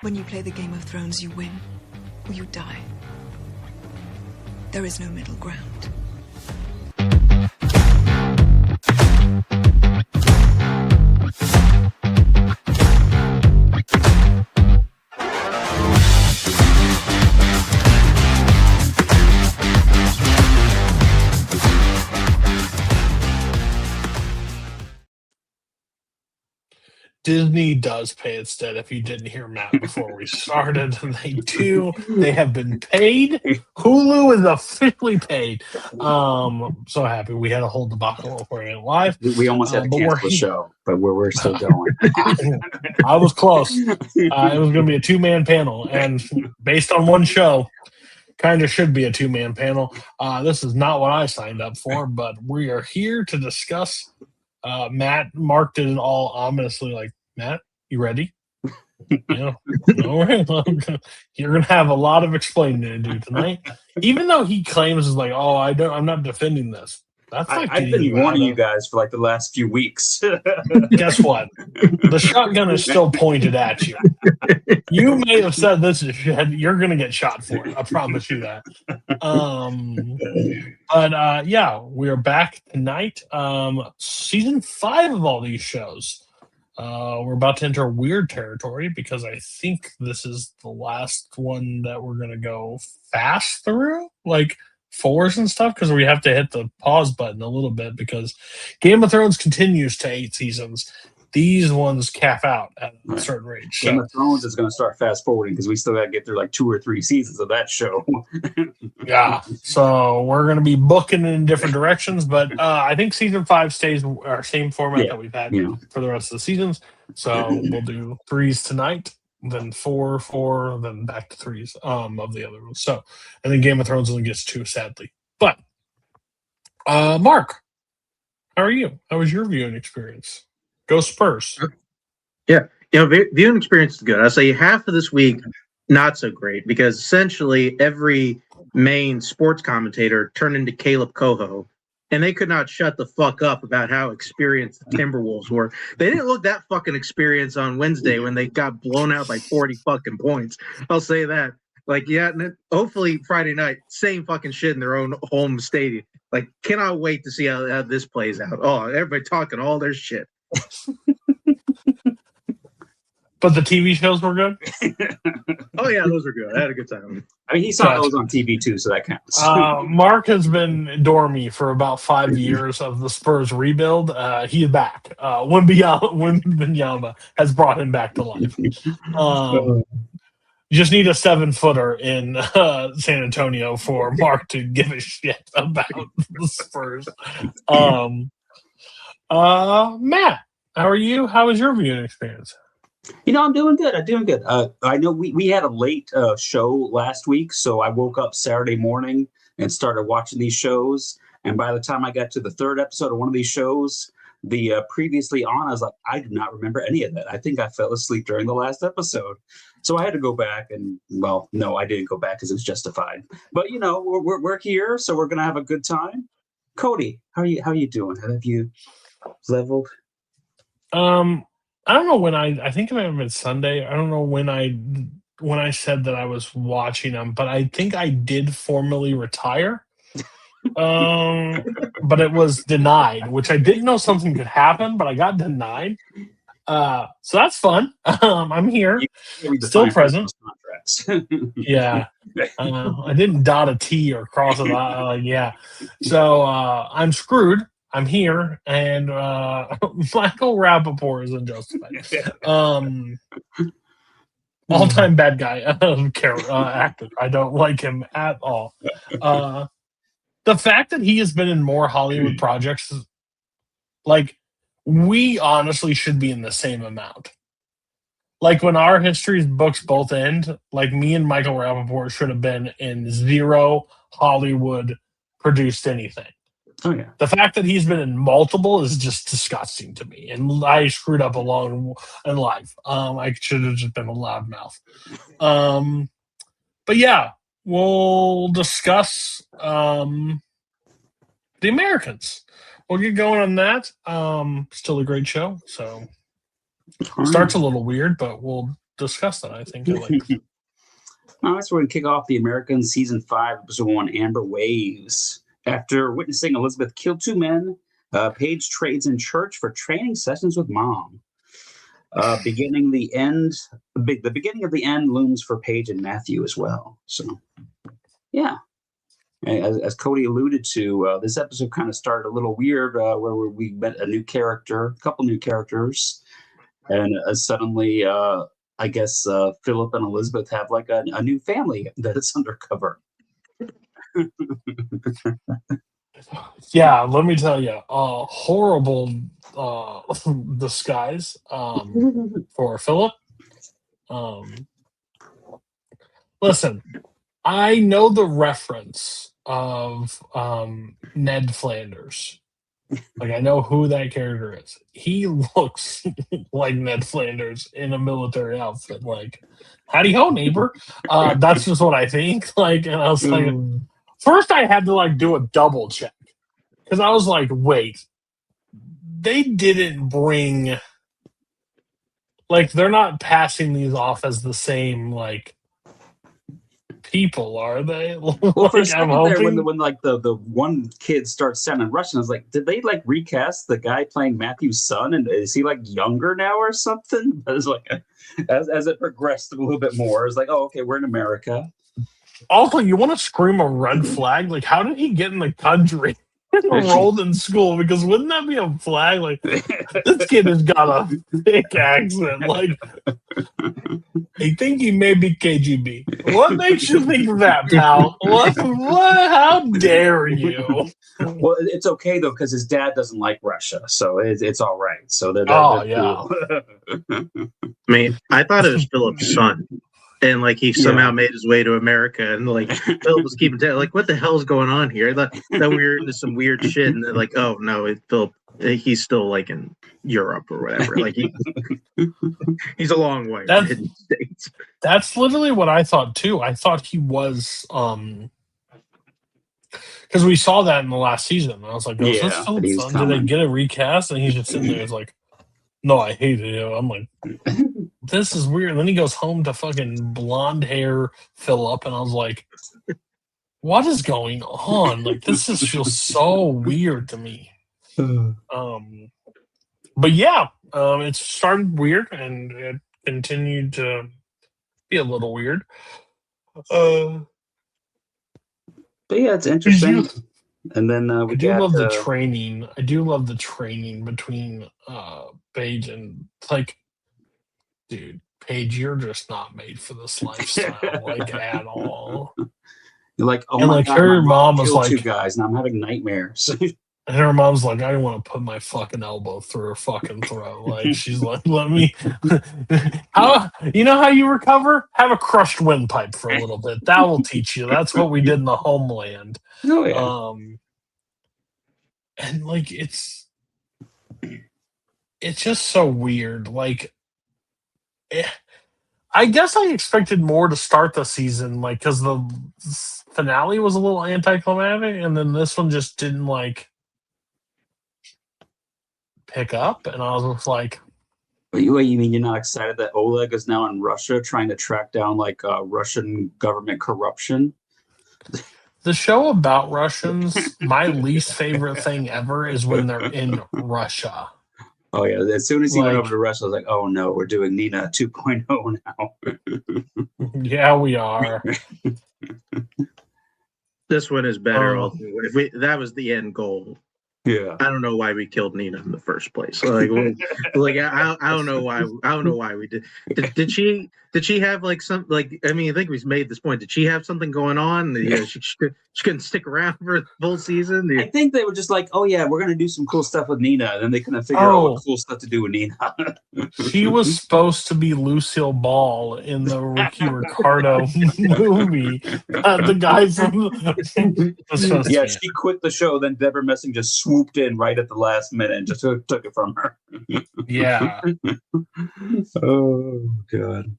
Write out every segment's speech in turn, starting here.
When you play the Game of Thrones, you win or you die. There is no middle ground. Disney does pay its debt. If you didn't hear Matt before we started, they do. They have been paid. Hulu is officially paid. So happy we had a whole debacle for it live. We almost had to cancel the show, but we're still going. I was close. It was going to be a 2-man panel, and based on one show, kind of should be a 2-man panel. This is not what I signed up for, but we are here to discuss. Matt marked it all ominously like, Matt, you ready? Yeah. All right. You're gonna have a lot of explaining to do tonight. Even though he claims is like, oh, I'm not defending this. That's like I've been warning you guys for like the last few weeks. Guess what? The shotgun is still pointed at you. You may have said this is shit. You're gonna get shot for it. I promise you that. But yeah, we are back tonight. Season 5 of all these shows. We're about to enter weird territory because I think this is the last one that we're gonna go fast through, like 4s and stuff, because we have to hit the pause button a little bit because Game of Thrones continues to 8 seasons. These ones cap out at a certain rate. Game of Thrones is going to start fast forwarding because we still got to get through like 2 or 3 seasons of that show. Yeah, so we're going to be booking in different directions, but I think season 5 stays our same format that we've had for the rest of the seasons. So we'll do 3s tonight, then 4, then back to 3s of the other ones. So, and then Game of Thrones only gets 2, sadly. But Mark, how are you? How was your viewing experience? Go Spurs. Yeah, viewing experience is good. I'll say half of this week, not so great, because essentially every main sports commentator turned into Caleb Coho, and they could not shut the fuck up about how experienced the Timberwolves were. They didn't look that fucking experienced on Wednesday when they got blown out by 40 fucking points. I'll say that. Like, yeah, hopefully Friday night, same fucking shit in their own home stadium. Like, cannot wait to see how this plays out. Oh, everybody talking all their shit. But the TV shows were good? Oh, yeah, those were good. I had a good time. I mean, he saw those on TV, too, so that counts. Mark has been dormy for about 5 years of the Spurs rebuild. He's back. Wembanyama has brought him back to life. You just need a 7-footer in San Antonio for Mark to give a shit about the Spurs. Matt, how are you? How was your viewing experience? I'm doing good. I know we had a late show last week, so I woke up Saturday morning and started watching these shows. And by the time I got to the 3rd episode of one of these shows, the previously on, I was like, I do not remember any of that. I think I fell asleep during the last episode. So I had to go back and, well, no, I didn't go back because it was justified. But, we're here, so we're going to have a good time. Cody, how are you doing? Have you leveled? I don't know when I think it might have been Sunday. I don't know when I said that I was watching them, but I think I did formally retire. But it was denied, which I didn't know something could happen, but I got denied. So that's fun. I'm here, still present. Yeah. I didn't dot a T or cross a yeah. So I'm screwed. I'm here, and Michael Rappaport is unjustified. All-time bad guy actor. I don't like him at all. The fact that he has been in more Hollywood projects, like, we honestly should be in the same amount. Like, when our history's books both end, like, me and Michael Rappaport should have been in 0 Hollywood produced anything. Oh, yeah. The fact that he's been in multiple is just disgusting to me. And I screwed up along in life. I should have just been a loudmouth. But yeah, we'll discuss the Americans. We'll get going on that. Still a great show. So starts a little weird, but we'll discuss that. I think I like. All right, so we're going to kick off the American Season 5, Episode 1, Amber Waves. After witnessing Elizabeth kill 2 men, Paige trades in church for training sessions with Mom. The beginning of the end looms for Paige and Matthew as well. So, yeah. As Cody alluded to, this episode kind of started a little weird, where we met a couple new characters, and suddenly, I guess Philip and Elizabeth have like a new family that is undercover. Yeah, let me tell you, horrible disguise for Philip. Listen, I know the reference of Ned Flanders. Like, I know who that character is. He looks like Ned Flanders in a military outfit. Like, howdy ho, neighbor. That's just what I think. Like, and I was like, first I had to like do a double check because I was like, wait, they didn't bring, like, they're not passing these off as the same like people, are they? Well, Like, for a second I'm there, hoping. when like the one kid starts sounding Russian, I was like, did they like recast the guy playing Matthew's son, and is he like younger now or something? But it's like, as it progressed a little bit more, it's like, oh, okay, we're in America. Also, you want to scream a red flag? Like, how did he get in the country? Enrolled in school, because wouldn't that be a flag? Like, this kid has got a thick accent. Like, I think he may be KGB. What makes you think that, pal? What? How dare you? Well, it's okay though because his dad doesn't like Russia, so it's all right. So they're Yeah. cool. I mean, I thought it was Philip's son, and like he somehow made his way to America, and like Philip was keeping like, what the hell's going on here? That we were into some weird shit, and they're like, oh no, Philip, he's still like in Europe or whatever. Like he's a long way from the States. That's literally what I thought too. I thought he was because we saw that in the last season. I was like, oh, is this Philip's son? Did they get a recast? And he's just sitting there. It's like, no, I hated him. I'm like, this is weird. And then he goes home to fucking blonde hair Philip, and I was like, what is going on? Like, this just feels so weird to me. But yeah, it started weird and it continued to be a little weird. But yeah, it's interesting. And then I do love the training. I do love the training between Paige and, like, dude, Paige, you're just not made for this lifestyle, like, at all. You're like, oh and my like God, her my mom was like, you guys, and I'm having nightmares. And her mom's like, I want to put my fucking elbow through her fucking throat. Like, she's like, let me. How you know how you recover? Have a crushed windpipe for a little bit. That will teach you. That's what we did in the homeland. Oh yeah. And like it's just so weird. Like, I guess I expected more to start the season, like, because the finale was a little anticlimactic, and then this one just didn't like pick up, and I was just like, you mean you're not excited that Oleg is now in Russia trying to track down like Russian government corruption? The show about Russians, my least favorite thing ever is when they're in Russia. Oh yeah, as soon as he went over to Russia, I was like, oh no, we're doing Nina 2.0 now. Yeah, we are. This one is better. If that was the end goal. Yeah, I don't know why we killed Nina in the first place. Like I don't know why. I don't know why we did. Did she have like some like? I mean, I think we've made this point. Did she have something going on? She couldn't stick around for the full season. I think they were just like, oh yeah, we're gonna do some cool stuff with Nina, and then they couldn't figure out what cool stuff to do with Nina. She was supposed to be Lucille Ball in the Ricky Ricardo movie. The guy from yeah, she quit the show. Then Deborah Messing just swooped in right at the last minute and just took it from her. Yeah. Oh god.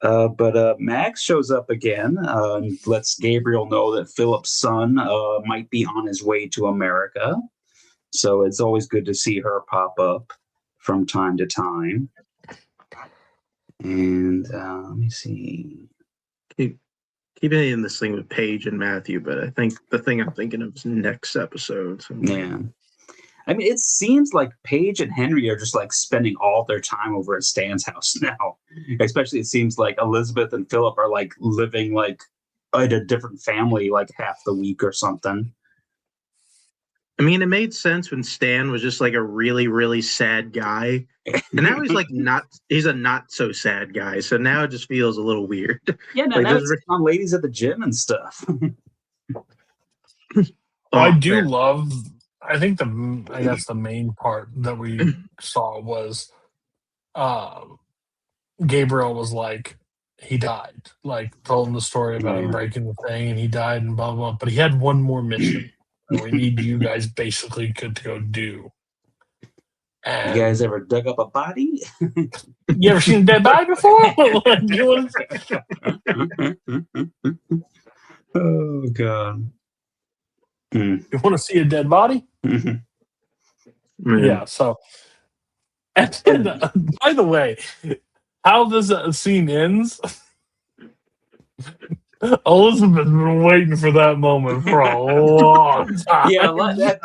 But Max shows up again, and lets Gabriel know that Philip's son might be on his way to America. So it's always good to see her pop up from time to time. And let me see. Keep hitting this thing with Paige and Matthew, but I think the thing I'm thinking of is next episode. So. Yeah. I mean, it seems like Paige and Henry are just like spending all their time over at Stan's house now. Especially, it seems like Elizabeth and Philip are like living like at a different family like half the week or something. I mean, it made sense when Stan was just like a really, really sad guy. And now he's like he's a not so sad guy. So now it just feels a little weird. Yeah, like now it's on ladies at the gym and stuff. I do love, I think the main part that we saw was Gabriel was like, he died. Like, told him the story about him breaking the thing and he died and blah, blah, blah. But he had one more mission. We need you guys basically to go do. And you guys ever dug up a body? You ever seen a dead body before? Oh God! You want to see a dead body? Yeah. So, and then, by the way, how this scene ends. Elizabeth's been waiting for that moment for a long time. Yeah,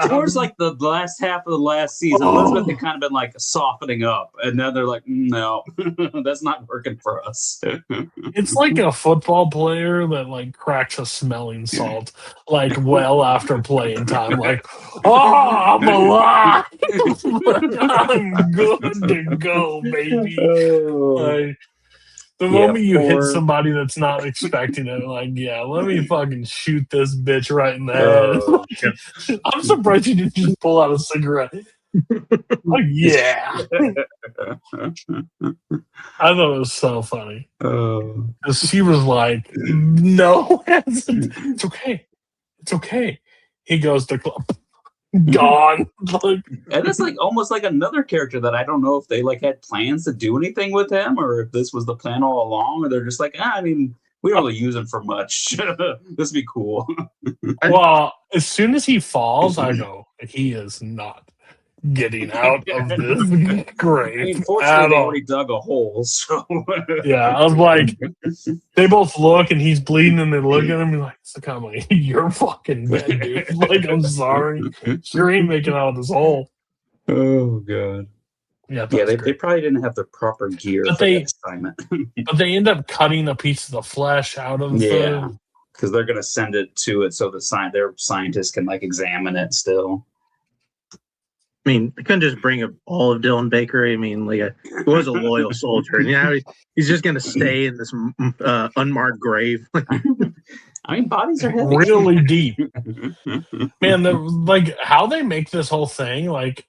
towards like the last half of the last season, Elizabeth had kind of been like softening up, and then they're like, "No, that's not working for us." It's like a football player that like cracks a smelling salt, like well after playing time. Like, oh, I'm alive. I'm good to go, baby. Like, the moment you hit somebody that's not expecting it, like, yeah, let me fucking shoot this bitch right in the head. I'm surprised you didn't just pull out a cigarette. Like, yeah. I thought it was so funny. She was like, no, it's okay. It's okay. He goes to club. Gone. And it's like almost like another character that I don't know if they like had plans to do anything with him or if this was the plan all along, or they're just like, I mean, we don't really use him for much. This would be cool. Well, as soon as he falls, I go, he is not getting out of this grave. I mean, fortunately, they already dug a hole. So yeah, I was like, they both look and he's bleeding, and they look at him and like, I'm like, you're fucking dead, dude. Like, I'm sorry, you ain't making out of this hole. Oh God. Yeah, they probably didn't have the proper gear for that assignment. But they end up cutting a piece of the flesh out of the. Because they're gonna send it to it so their scientists can like examine it still. I mean, they couldn't just bring up all of Dylan Baker. I mean, like, he was a loyal soldier, and now he's just going to stay in this unmarked grave. I mean, bodies are heavy. Really deep. Man, like, how they make this whole thing, like,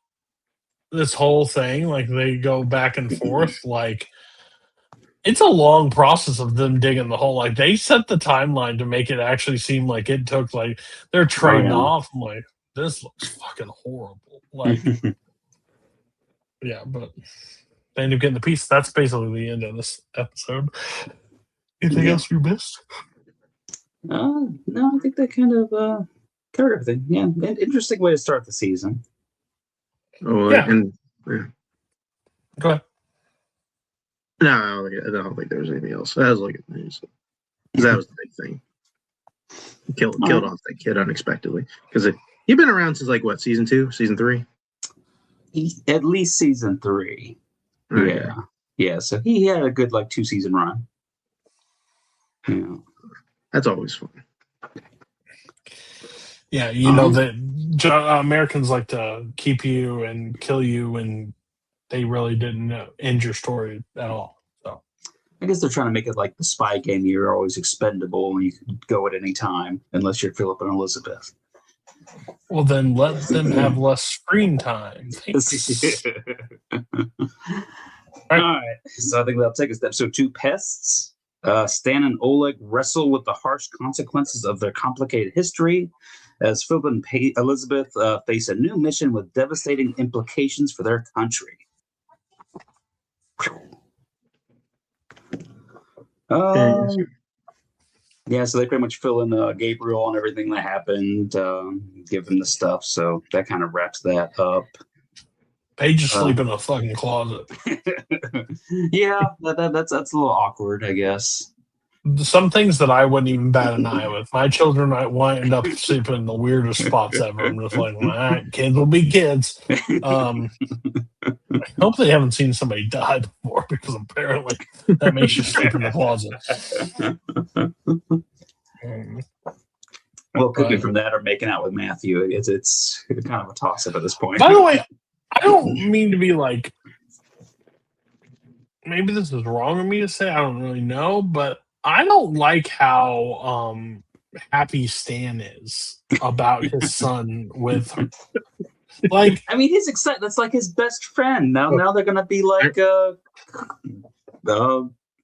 they go back and forth, like, it's a long process of them digging the hole. Like, they set the timeline to make it actually seem like it took, like, they're trading off. I'm like, this looks fucking horrible. Like, yeah, but they end up getting the piece. That's basically the end of this episode. Anything else you missed? No, I think that kind of covered everything. Yeah, an interesting way to start the season. Oh, yeah. Go ahead. No, I don't think there was anything else. That was like that was the big thing. Killed off that kid unexpectedly because he'd been around since like what, season 2, season 3? At least season 3. Okay. Yeah. So he had a good like 2-season run. Yeah, that's always fun. Yeah, you know that Americans like to keep you and kill you, and they really didn't end your story at all. So I guess they're trying to make it like the Spy Game. You're always expendable, and you can go at any time unless you're Philip and Elizabeth. Well, then let them have less screen time. All right. So I think that'll take us to episode 2, Pests. Stan and Oleg wrestle with the harsh consequences of their complicated history as Philip and Elizabeth face a new mission with devastating implications for their country. Yeah, so they pretty much fill in Gabriel and everything that happened, give him the stuff. So that kind of wraps that up. Paige just sleep in a fucking closet. Yeah, that's a little awkward, I guess. Some things that I wouldn't even bat an eye with. My children might wind up sleeping in the weirdest spots ever. I'm just like, all right, kids will be kids. I hope they haven't seen somebody die before, because apparently that makes you sleep in the closet. Well, could be from that or making out with Matthew. It's kind of a toss-up at this point. By the way, I don't mean to be like, maybe this is wrong of me to say, I don't really know, but I don't like how happy Stan is about his son with her. Like, I mean, he's excited. That's like his best friend. Now they're gonna be like,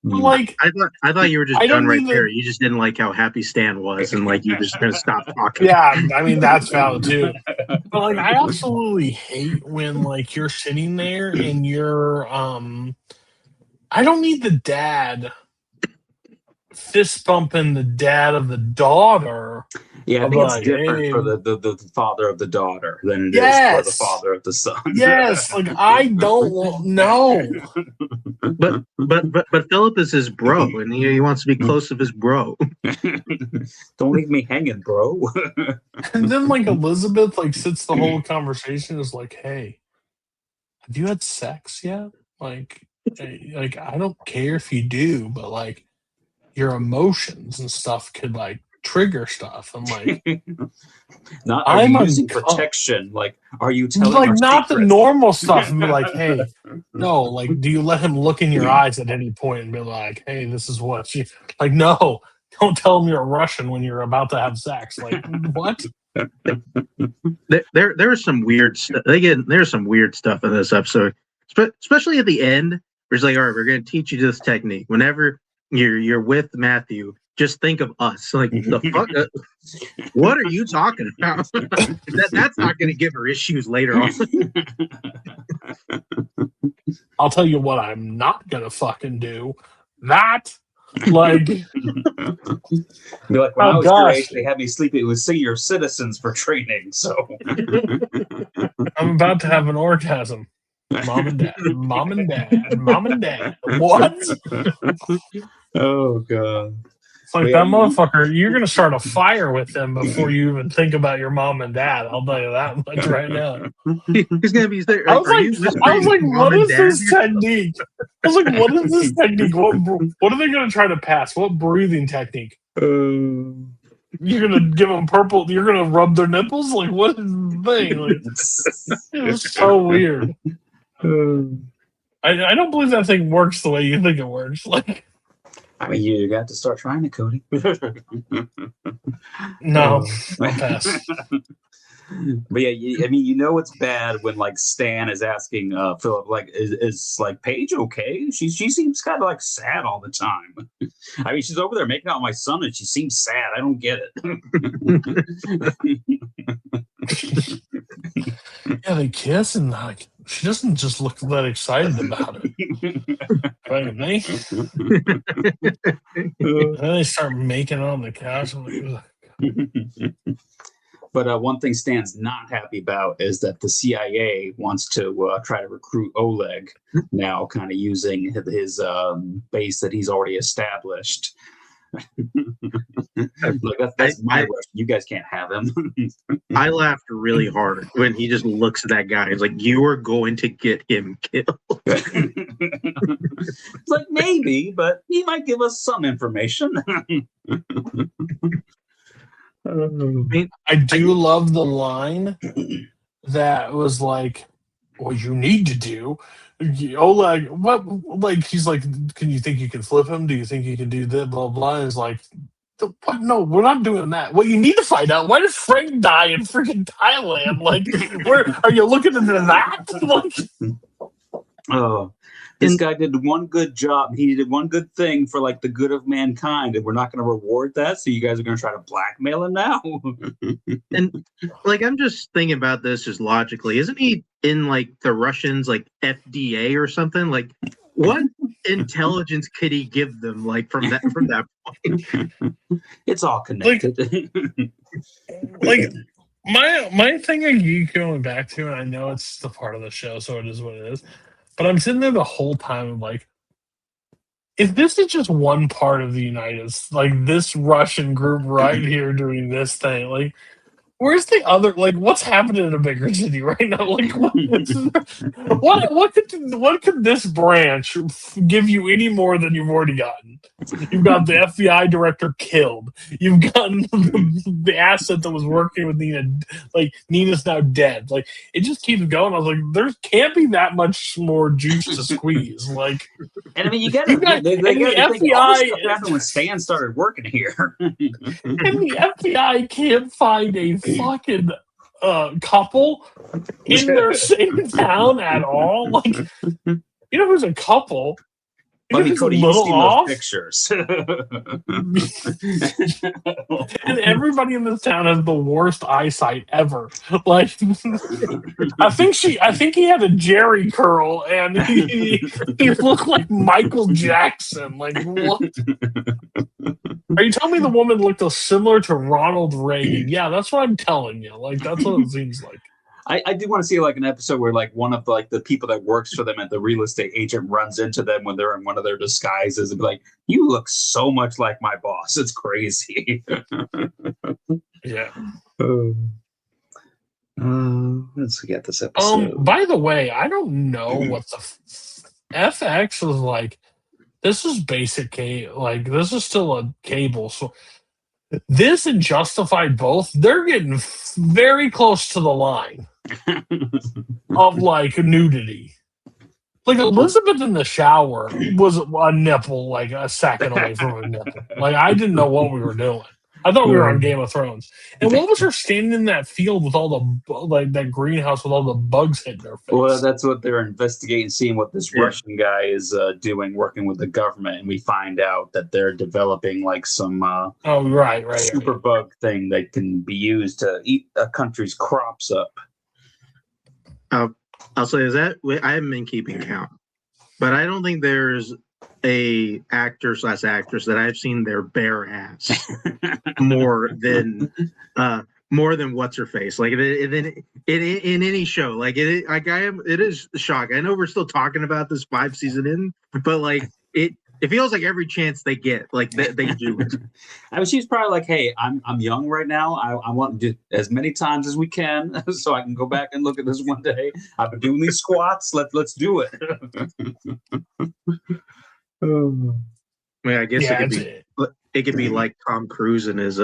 like I thought you were just I don't done right mean there. You just didn't like how happy Stan was, and like you were just gonna stop talking. yeah, I mean that's valid too. But like, I absolutely hate when like you're sitting there and you're I don't need the dad fist bumping the dad of the daughter. Yeah, I think it's like, different hey, for the father of the daughter than it is Yes. for the father of the son. Yes, like I don't want no. But Philip is his bro, and he wants to be close to his bro. Don't leave me hanging, bro. And then like Elizabeth like sits the whole conversation is like, hey, have you had sex yet? Like I don't care if you do, but like your emotions and stuff could like trigger stuff. I'm like, Not are I'm you using uncom- protection? Like, are you telling like our not the secrets? normal stuff. And be like, hey, no, like, do you let him look in your eyes at any point and be like, hey, this is what you like? No, don't tell him you're a Russian when you're about to have sex. Like, what? There's some weird stuff. There's some weird stuff in this episode, especially at the end. Where it's like, all right, we're going to teach you this technique. Whenever you're with Matthew, just think of us. Like, the fuck? What are you talking about? That's not going to give her issues later on. I'll tell you what I'm not gonna fucking do. That, like, Be like, when I was your age, they had me sleeping with senior citizens for training. So I'm about to have an orgasm. Mom and dad, mom and dad, mom and dad. What? Oh god. It's like that motherfucker. You're gonna start a fire with them before you even think about your mom and dad. I'll tell you that much right now. He's going to be there. I was like, what is this technique? I was like, what is this technique? What are they gonna try to pass? What breathing technique? You're gonna give them purple. You're gonna rub their nipples. Like, what is the thing? Like, it was so weird. I don't believe that thing works the way you think it works. Like, I mean, you got to start trying it, Cody. no, I'll pass. But yeah, I mean, you know it's bad when like Stan is asking Philip, like, is like Paige okay? She seems kind of like sad all the time. I mean, she's over there making out with my son, and she seems sad. I don't get it. Yeah, they kiss, and like she doesn't just look that excited about it. Right, and then they start making it on the couch. I'm like, But one thing Stan's not happy about is that the CIA wants to try to recruit Oleg now, kind of using his base that he's already established. Look, that's my Russian. You guys can't have him. I laughed really hard when he just looks at that guy. He's like, "You are going to get him killed." It's like, maybe, but he might give us some information. I do love the line that was like, what you need to do, Oleg, what, like, he's like, can you think you can flip him? Do you think you can do that? Blah, blah. And it's like, what? No, we're not doing that. What you need to find out, why did Frank die in freaking Thailand? Like, where are you looking into that? Like, oh, this guy did one good job. He did one good thing for like the good of mankind, and we're not going to reward that. So you guys are going to try to blackmail him now. And like, I'm just thinking about this just logically. Isn't he in like the Russians, like FDA or something? Like, what intelligence could he give them? Like from that point, it's all connected. Like My thing I keep going back to, and I know it's the part of the show, so it is what it is. But I'm sitting there the whole time, I'm like, if this is just one part of the like this Russian group right here doing this thing, like, where's the other? Like, what's happening in a bigger city right now? Like, what could this branch give you any more than you've already gotten? You've got the FBI director killed. You've gotten the asset that was working with Nina. Like, Nina's now dead. Like, it just keeps going. I was like, there can't be that much more juice to squeeze. Like, and I mean, they got to think all this stuff happened when Stan started working here. And the FBI can't find a fucking couple in their same town at all. Like, you know who's a couple? Let me Cody, you've seen those pictures. And everybody in this town has the worst eyesight ever. Like, I think he had a Jerry curl, and he looked like Michael Jackson. Like, what? Are you telling me the woman looked similar to Ronald Reagan? Yeah, that's what I'm telling you. Like, that's what it seems like. I do want to see like an episode where like one of like the people that works for them at the real estate agent runs into them when they're in one of their disguises and be like, "You look so much like my boss. It's crazy." Yeah. Let's get this episode. By the way, I don't know what the FX is like. This is basic cable. Like, this is still a cable. So this and Justified both, they're getting very close to the line of like nudity. Like, Elizabeth in the shower was a nipple like a second away from a nipple. Like, I didn't know what we were doing. I thought we were on Game of Thrones. And what was her standing in that field with all the, like, that greenhouse with all the bugs hitting her face? Well, that's what they're investigating, seeing what this Russian guy is doing, working with the government. And we find out that they're developing, like, some super bug thing that can be used to eat a country's crops up. I'll say that I haven't been keeping count, but I don't think there's a actor/actress that I've seen their bare ass more than what's her face. Like in any show, like it is shocking. I know we're still talking about this 5 season in, but like it feels like every chance they get, like they do it. I mean, she's probably like, "Hey, I'm young right now. I want to do as many times as we can, so I can go back and look at this one day. I've been doing these squats. Let's do it." I mean, I guess it could be like Tom Cruise in his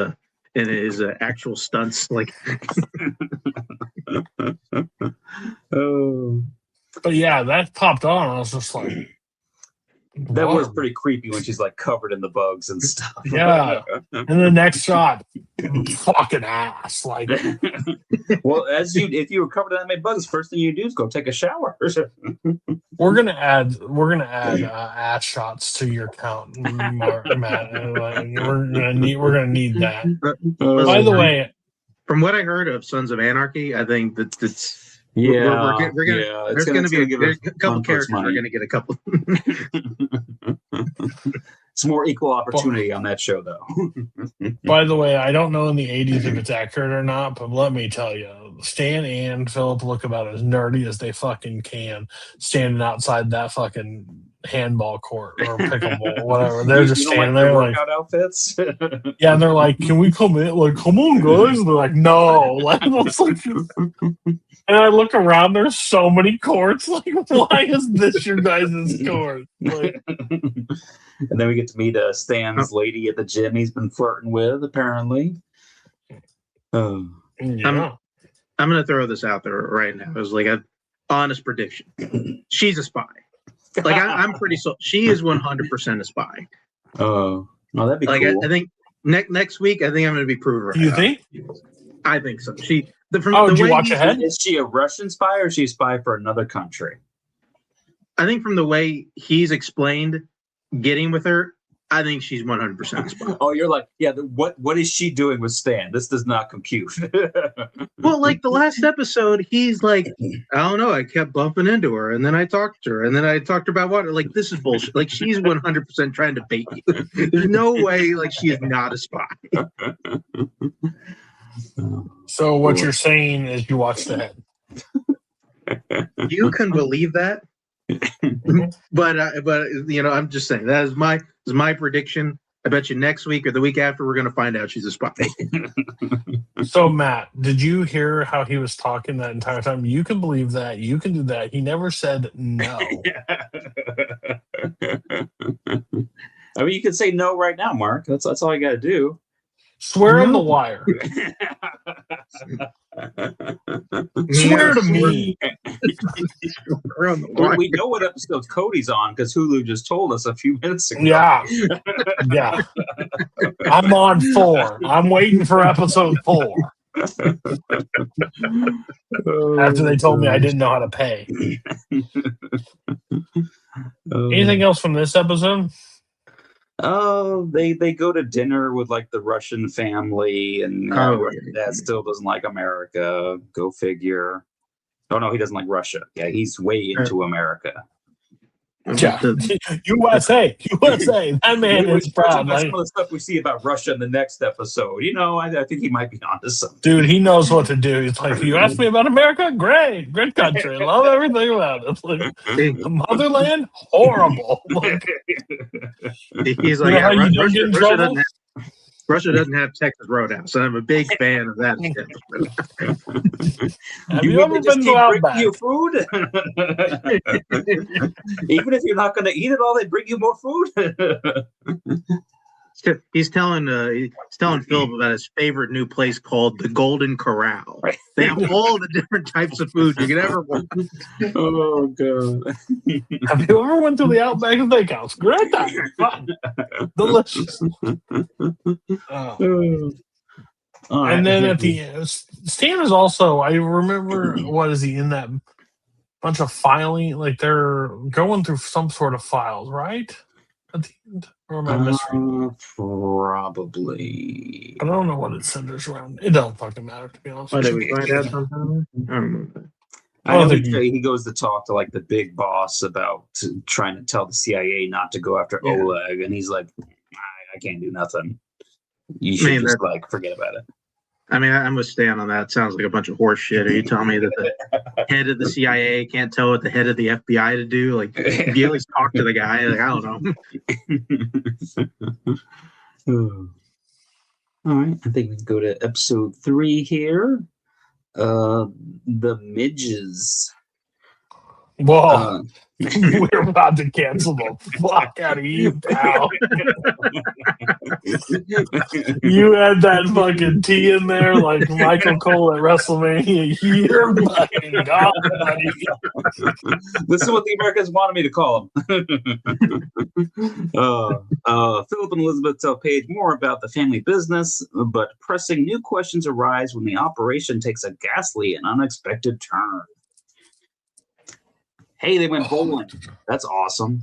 actual stunts, like. But yeah, that popped on. I was just like, that was pretty creepy when she's like covered in the bugs and stuff. Yeah, and the next shot, fucking ass. Like, well, if you were covered in that many bugs, first thing you do is go take a shower. We're gonna add ass shots to your count, Matt. We're gonna need that. By the way, from what I heard of Sons of Anarchy, I think that's. There's going to be a couple characters are going to get a couple. It's more equal opportunity on that show, though. By the way, I don't know in the 80s if it's accurate or not, but let me tell you, Stan and Philip look about as nerdy as they fucking can, standing outside that fucking handball court or pickleball, whatever. They're just standing there like outfits. Yeah, and they're like, "Can we come in?" Like, "Come on, guys!" And they're like, "No." Like, and I look around. There's so many courts. Like, why is this your guys' court? Like, and then we get to meet Stan's lady at the gym he's been flirting with, apparently. Yeah. I'm going to throw this out there right now. It was like an honest prediction. She's a spy. Like, I'm pretty she is 100% a spy. Oh, that'd be cool. I think next week, I think I'm going to be proving her. You think? I think so. Did you watch ahead? Is she a Russian spy or is she a spy for another country? I think from the way he's explained getting with her, I think she's 100% a spy. Oh, you're like, yeah, what is she doing with Stan? This does not compute. Well, like the last episode, he's like, I don't know, I kept bumping into her, and then I talked to her, and then I talked about what? Like, this is bullshit. Like, she's 100% trying to bait you. There's no way, like, she is not a spy. So what you're saying is you watched the head. You can believe that, but I'm just saying that is my prediction. I bet you next week or the week after we're going to find out she's a spy. So Matt, did you hear how he was talking that entire time? You can believe that. You can do that. He never said no. I mean, you can say no right now, Mark. That's all you got to do. Swear on the wire. Swear to me. We know what episode Cody's on because Hulu just told us a few minutes ago. Yeah. I'm on 4. I'm waiting for episode 4. After they told me I didn't know how to pay. Anything else from this episode? Oh, they go to dinner with like the Russian family, and Dad still doesn't like America. Go figure. Oh no, he doesn't like Russia. Yeah, he's way into America. Yeah, USA. That man is proud. That's some of the stuff we see about Russia in the next episode. I think he might be onto something. Dude, he knows what to do. He's like, you ask me about America? Great country. Love everything about it. Like, the motherland, horrible. Like, he's like, Russia doesn't have Texas Roadhouse, and I'm a big fan of that. Have you ever been to Outback? You food? Even if you're not going to eat it all, they bring you more food. He's telling Philip about his favorite new place called the Golden Corral. They have all the different types of food you could ever want. Oh god! Have you ever went to the Outback Steakhouse? Great time, fun, delicious. And then at the end, Stan is also. I remember what is he in that bunch of filing? Like they're going through some sort of files, right? At the end. Or am I misreading? Probably. I don't know what it centers around. It don't fucking matter, to be honest. Did we find out sometime? I don't know. I know he goes to talk to like the big boss about trying to tell the CIA not to go after Oleg, and he's like, I can't do nothing. You should just forget about it. I mean, I'm gonna stand on that. Sounds like a bunch of horse shit. Are you telling me that the head of the CIA can't tell what the head of the FBI to do? Like, you at least talk to the guy. Like, I don't know. All right, I think we can go to episode 3 here. The Midges. Whoa. We're about to cancel the fuck out of you, pal. You had that fucking T in there like Michael Cole at WrestleMania. You're fucking gone, buddy. This is what the Americans wanted me to call him. Philip and Elizabeth tell Paige more about the family business, but pressing new questions arise when the operation takes a ghastly and unexpected turn. Hey, they went bowling. That's awesome.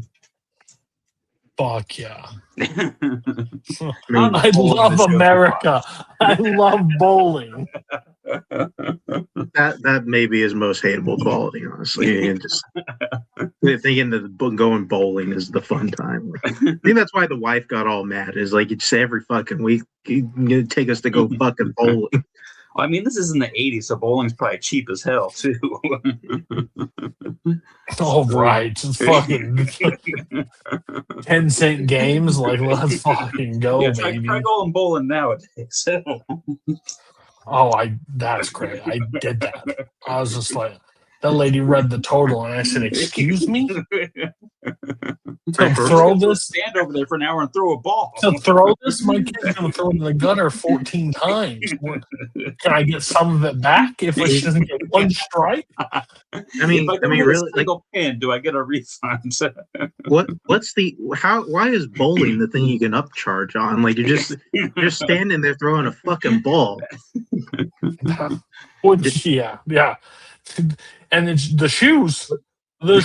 Fuck yeah. I love America. I love bowling. That may be his most hateable quality, honestly. And just thinking that going bowling is the fun time. I think that's why the wife got all mad. Is like, you'd say every fucking week, you take us to go fucking bowling. I mean, this is in the 80s, so bowling's probably cheap as hell, too. Oh, right. It's fucking 10-cent games. Like, let's fucking go, baby. Try going bowling nowadays. That's great. I did that. I was just like, that lady read the total, and I said, excuse me? To throw this? Stand over there for an hour and throw a ball. To throw this? My kid's going to throw it in the gutter 14 times. Can I get some of it back if it doesn't get one strike? I mean, really, single pin, do I get a refund? Why is bowling the thing you can upcharge on? Like, you're just standing there throwing a fucking ball. Yeah. And it's the shoes. I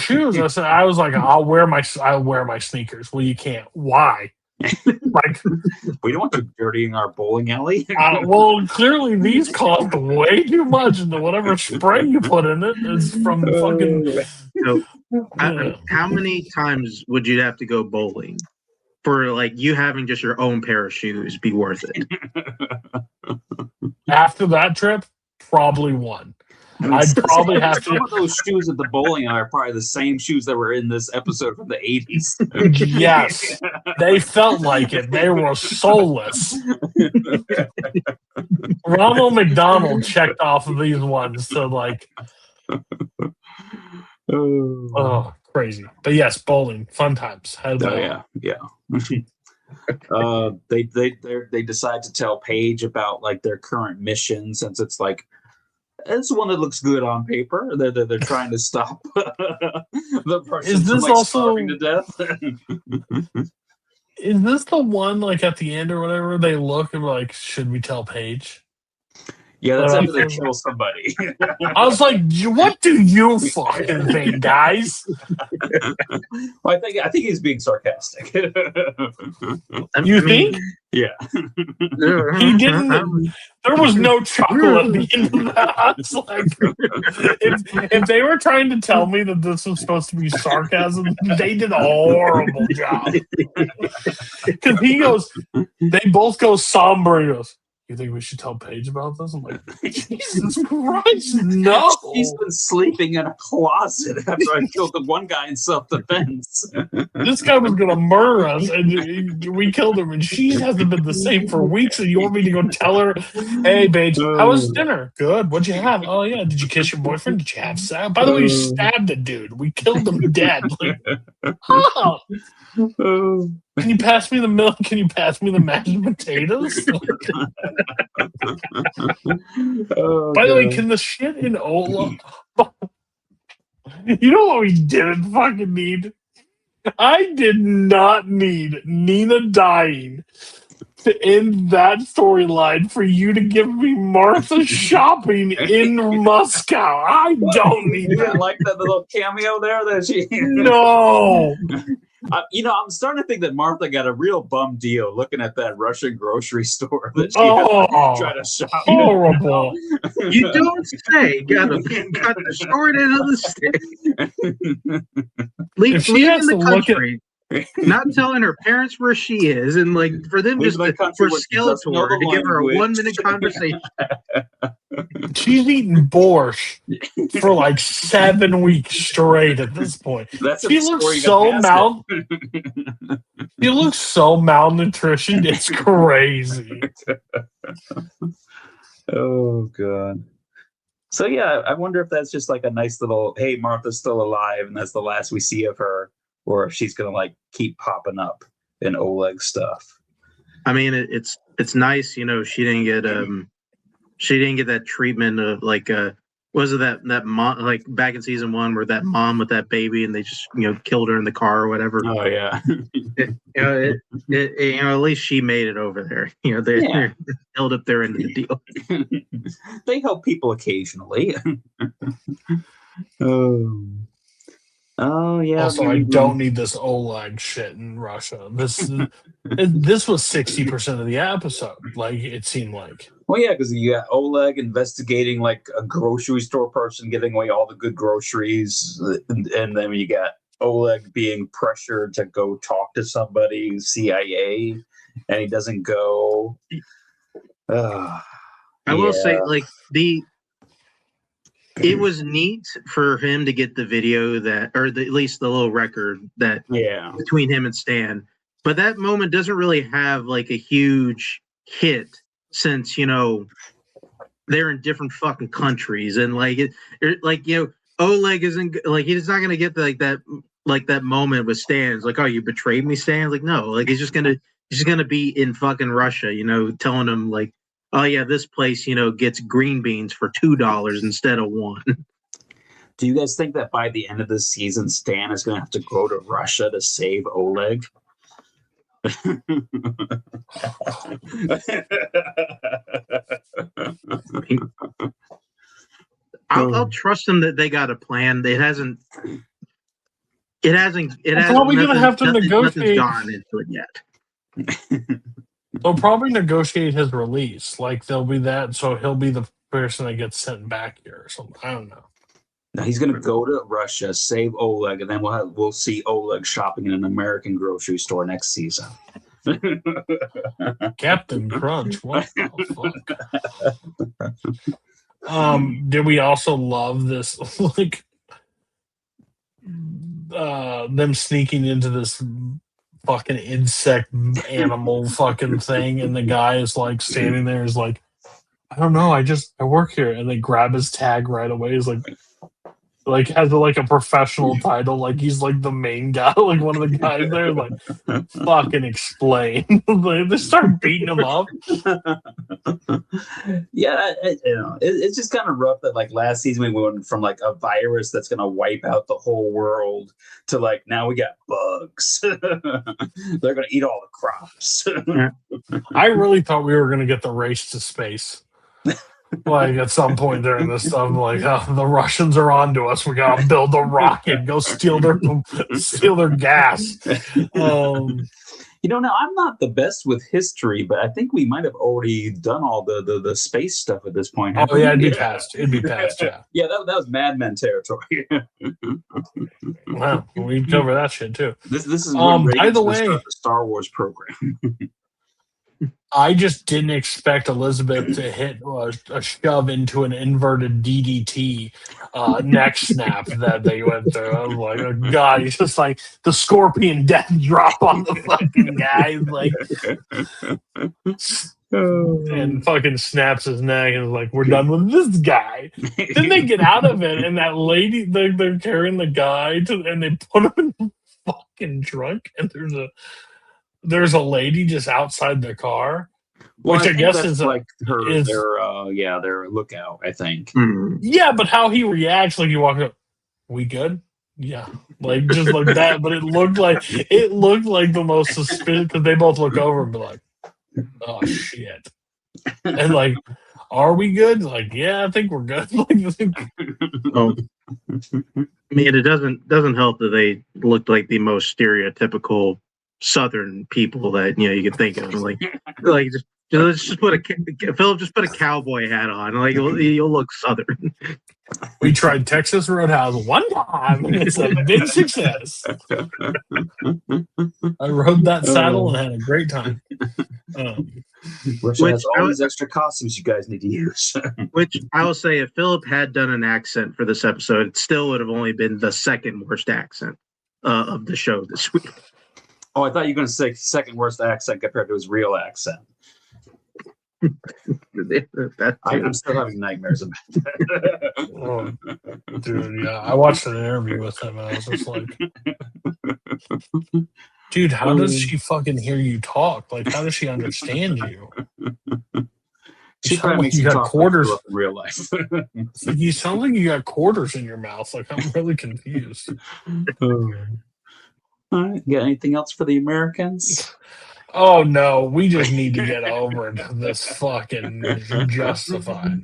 said, I was like, I'll wear my sneakers. Well, you can't. Why? Like, we don't want you dirtying our bowling alley. Well, clearly these cost way too much, and whatever spray you put in it is from fucking. How many times would you have to go bowling for like you having just your own pair of shoes be worth it? After that trip, probably one. I'd probably have Some to. of those shoes at the bowling alley are probably the same shoes that were in this episode from the 80s. Yes, they felt like it. They were soulless. Ronald McDonald checked off of these ones to like, oh, crazy. But yes, bowling, fun times. Yeah. They decide to tell Paige about like their current mission, since it's like it's one that looks good on paper. They're trying to stop the person Is this from, like, also starving to death. Is this the one like at the end or whatever? They look and like, should we tell Paige? Yeah, that's after they kill somebody. I was like, what do you fucking think, guys? Well, I think he's being sarcastic. You think? Yeah. He didn't. There was no chuckle at the end of that. I was like, if they were trying to tell me that this was supposed to be sarcasm, they did a horrible job. Because they both go somber. He goes, you think we should tell Paige about this? I'm like, Jesus Christ, no. She's been sleeping in a closet after I killed the one guy in self-defense. This guy was going to murder us, and we killed him, and she hasn't been the same for weeks, and you want me to go tell her, hey, Paige, how was dinner? Good. What'd you have? Oh, yeah. Did you kiss your boyfriend? Did you have sex? By the way, you stabbed the dude. We killed him dead. Like, oh. Can you pass me the milk? Can you pass me the mashed potatoes? By the way, can the shit in Ola? You know what we didn't fucking need? I did not need Nina dying to end that storyline for you to give me Martha shopping in Moscow. I don't need that. Like that little cameo there that she. No. I'm starting to think that Martha got a real bum deal looking at that Russian grocery store that she had to try to shop. Horrible. You don't say. Got the short end of the stick. Leaving the country. Not telling her parents where she is, and like for them for Skeletor to give her a 1-minute conversation. She's eating borscht for like 7 weeks straight at this point. She looks so She looks so malnutritioned. It's crazy. Oh god. So yeah, I wonder if that's just like a nice little, hey, Martha's still alive, and that's the last we see of her. Or if she's gonna like keep popping up in Oleg stuff. I mean, it's nice, she didn't get that treatment of like was it that mom, like back in season 1 where that mom with that baby and they just killed her in the car or whatever. Oh yeah. At least she made it over there. They're held up their end of the deal. They help people occasionally. Oh yeah. Also, I don't need this Oleg shit in Russia. This was 60% of the episode. Like it seemed like. Well, yeah, because you got Oleg investigating like a grocery store person giving away all the good groceries, and then you got Oleg being pressured to go talk to somebody, CIA, and he doesn't go. I will say, like it was neat for him to get the video at least the little record that between him and Stan. But that moment doesn't really have like a huge hit since, they're in different fucking countries. And Oleg isn't like, he's not going to get that moment with Stan. It's like, oh, you betrayed me, Stan? Like, no, like he's just going to be in fucking Russia, telling him like, oh yeah, this place, gets green beans for $2 instead of $1. Do you guys think that by the end of this season, Stan is going to have to go to Russia to save Oleg? I'll trust them that they got a plan. It hasn't. Probably going to have to negotiate. Nothing's gone into it yet. They'll probably negotiate his release. Like there'll be that, so he'll be the person that gets sent back here or something. I don't know. Now he's going to go to Russia, save Oleg, and then we'll see Oleg shopping in an American grocery store next season. Captain Crunch. What the fuck? Did we also love this like them sneaking into this fucking insect animal fucking thing, and the guy is like standing there is like, I don't know, I work here, and they grab his tag right away. He's like has like a professional title, like he's like the main guy, like one of the guys there, like fucking explain. Like, they start beating him up. Yeah, it's just kind of rough that like last season we went from like a virus that's gonna wipe out the whole world to like now we got bugs. They're gonna eat all the crops. I really thought we were gonna get the race to space. Like at some point during this stuff, like the Russians are onto us. We gotta build a rocket, go steal their gas. Now I'm not the best with history, but I think we might have already done all the space stuff at this point. Oh yeah, it'd be past. Yeah. Yeah, that was Mad Men territory. Wow, we cover that shit too. This is by the way, the Star Wars program. I just didn't expect Elizabeth to hit a shove into an inverted DDT neck snap that they went through. I was like, oh God, he's just like the scorpion death drop on the fucking guy. Like, and fucking snaps his neck and is like, we're done with this guy. Then they get out of it, and that lady, they're carrying the guy, and they put him in the fucking trunk, and there's a lady just outside the car, which I guess is like their lookout, I think. Yeah, but how he reacts, like you walk up, we good? Yeah, like just like that. But it looked like the most suspicious, because they both look over and be like, oh shit, and like, are we good? Like, yeah, I think we're good. Oh. I mean, it doesn't help that they looked like the most stereotypical Southern people that you could think of. Like just let's just put Philip just put a cowboy hat on. Like you'll look Southern. We tried Texas Roadhouse one time, and it's a big success. I rode that saddle and had a great time. Which has all these extra costumes you guys need to use. Which I will say, if Philip had done an accent for this episode, it still would have only been the second worst accent of the show this week. Oh, I thought you were going to say second worst accent compared to his real accent. I'm still having nightmares about that. Oh, dude, yeah. I watched an interview with him, and I was just like, dude, how does she fucking hear you talk? Like, how does she understand you? She probably makes you got quarters in real life. You sound like you got quarters in your mouth. Like, I'm really confused. All right. Got anything else for the Americans? Oh no, we just need to get over this fucking Justified.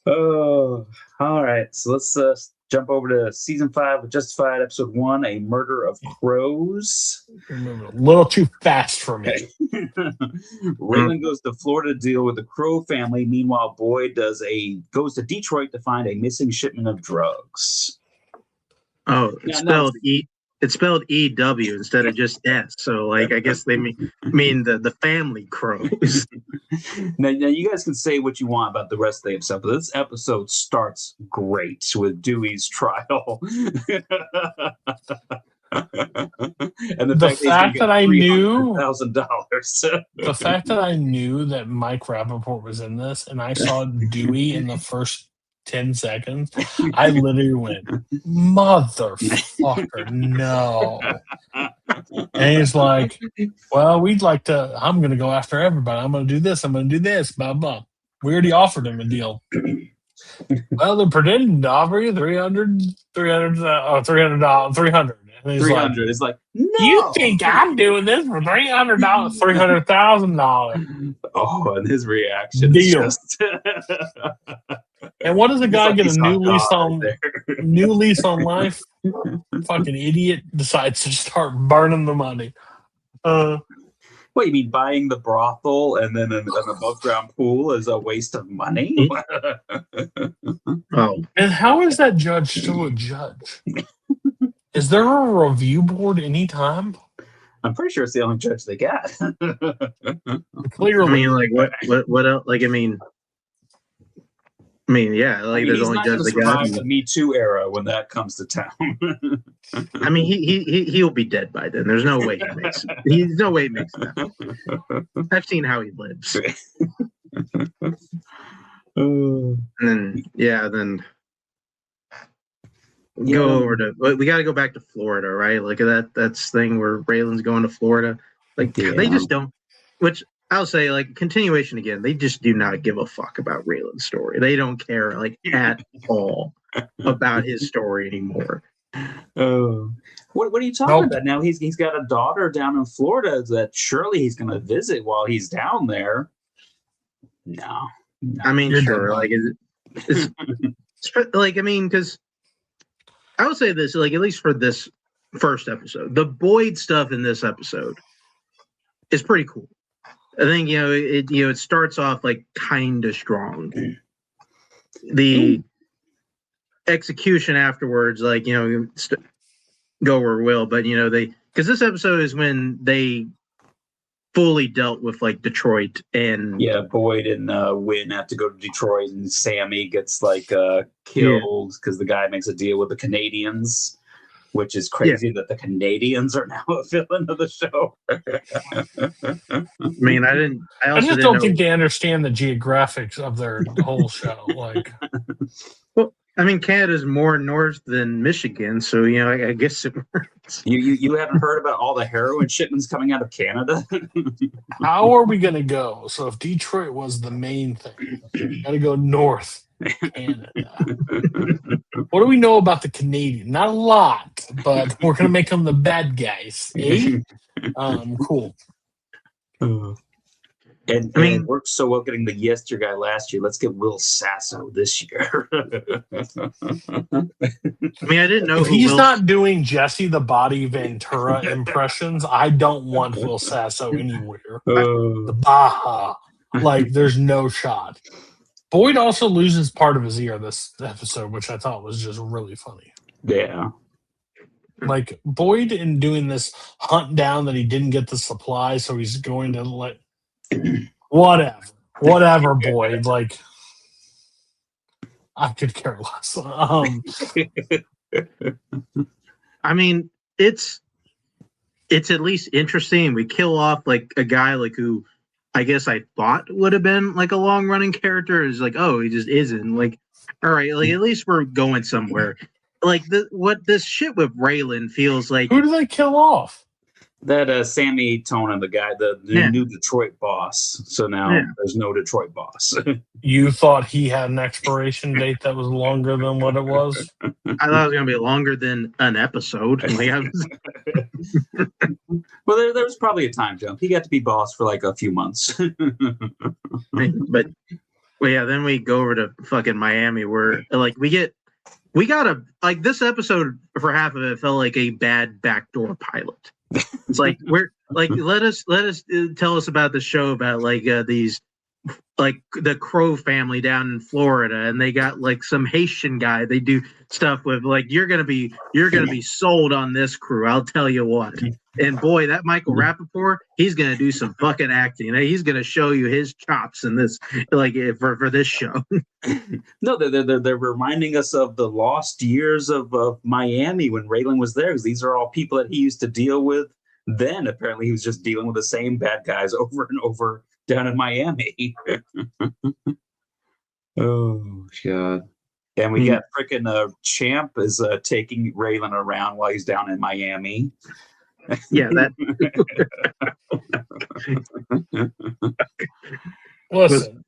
Oh, all right. So let's jump over to season 5 of Justified, episode 1, A Murder of Crows. A little too fast for me. Raylan goes to Florida to deal with the Crow family. Meanwhile, Boyd goes to Detroit to find a missing shipment of drugs. Oh, it's spelled EW instead of just S. So, like, I guess they mean the family Crows. Now, you guys can say what you want about the rest of the episode, but this episode starts great with Dewey's trial. And the fact that I knew $1,000. The fact that I knew that Mike Rappaport was in this, and I saw Dewey in the first 10 seconds, I literally went, motherfucker, no. And he's like, well, I'm going to go after everybody. I'm going to do this. I'm going to do this, blah, blah. We already offered him a deal. Well, they're pretending to offer you $300. And he's 300 is like, no. You think I'm doing this for $300, $300,000? Oh, and his reaction Deal. is just... And what does a guy get a new lease on life? Fucking idiot decides to start burning the money. What, you mean buying the brothel and then an above ground pool is a waste of money? Oh, and how is that judge still a judge? Is there a review board anytime? I'm pretty sure it's the only judge they got. Clearly. I mean, like what else? Like, I mean, yeah, like there's he's only not going just to the guy. survive the Me Too era when that comes to town. I mean, he'll be dead by then. There's no way he makes it. There's no way he makes it. I've seen how he lives. And then go over to. We got to go back to Florida, right? Like that's thing where Raylan's going to Florida. Like they just don't. Which I'll say, like continuation again. They just do not give a fuck about Raylan's story. They don't care like at all about his story anymore. Oh, what are you talking about now? He's got a daughter down in Florida that surely he's going to visit while he's down there. No. I mean, sure. Like, it's like, I mean, because I would say this, like, at least for this first episode, the Boyd stuff in this episode is pretty cool. I think it starts off like kind of strong. The execution afterwards, like go where it will, but because this episode is when they fully dealt with like Detroit and Boyd and Wynn have to go to Detroit, and Sammy gets like killed because the guy makes a deal with the Canadians, which is crazy that the Canadians are now a villain of the show. I mean, I just don't think they understand the geographics of their whole show. Like, well, I mean, Canada's more north than Michigan, so I guess it works. You haven't heard about all the heroin shipments coming out of Canada? How are we gonna go? So if Detroit was the main thing, we gotta go north Canada. What do we know about the Canadian? Not a lot, but we're gonna make them the bad guys. Eh? Cool. And it worked so well getting the Yester guy last year. Let's get Will Sasso this year. I mean, I didn't know if he's not doing Jesse the Body Ventura impressions, I don't want Will Sasso anywhere. The Baja, like, there's no shot. Boyd also loses part of his ear this episode, which I thought was just really funny. Yeah. Like, Boyd in doing this hunt down that he didn't get the supply, so he's going to let whatever, Boyd. Like, I could care less. I mean, it's at least interesting. We kill off like a guy like who I guess I thought would have been like a long running character. Is like, oh, he just isn't. Like, all right, like at least we're going somewhere. Like what this shit with Raylan feels like. Who do they kill off? That Sammy Tonin, the guy, the new Detroit boss. So now there's no Detroit boss. You thought he had an expiration date that was longer than what it was? I thought it was going to be longer than an episode. Like, well, there was probably a time jump. He got to be boss for like a few months. But then we go over to fucking Miami where like we got a this episode for half of it felt like a bad backdoor pilot. It's like we're like let us tell us about the show about like these like the Crow family down in Florida, and they got like some Haitian guy they do stuff with. Like you're gonna be sold on this crew, I'll tell you what. And boy, that Michael Rappaport, he's gonna do some fucking acting. He's gonna show you his chops in this, like for this show. No, they're reminding us of the lost years of Miami when Raylan was there, because these are all people that he used to deal with. Then apparently he was just dealing with the same bad guys over and over down in Miami. Oh God! And we got freaking Champ is taking Raylan around while he's down in Miami. Yeah, that. Listen,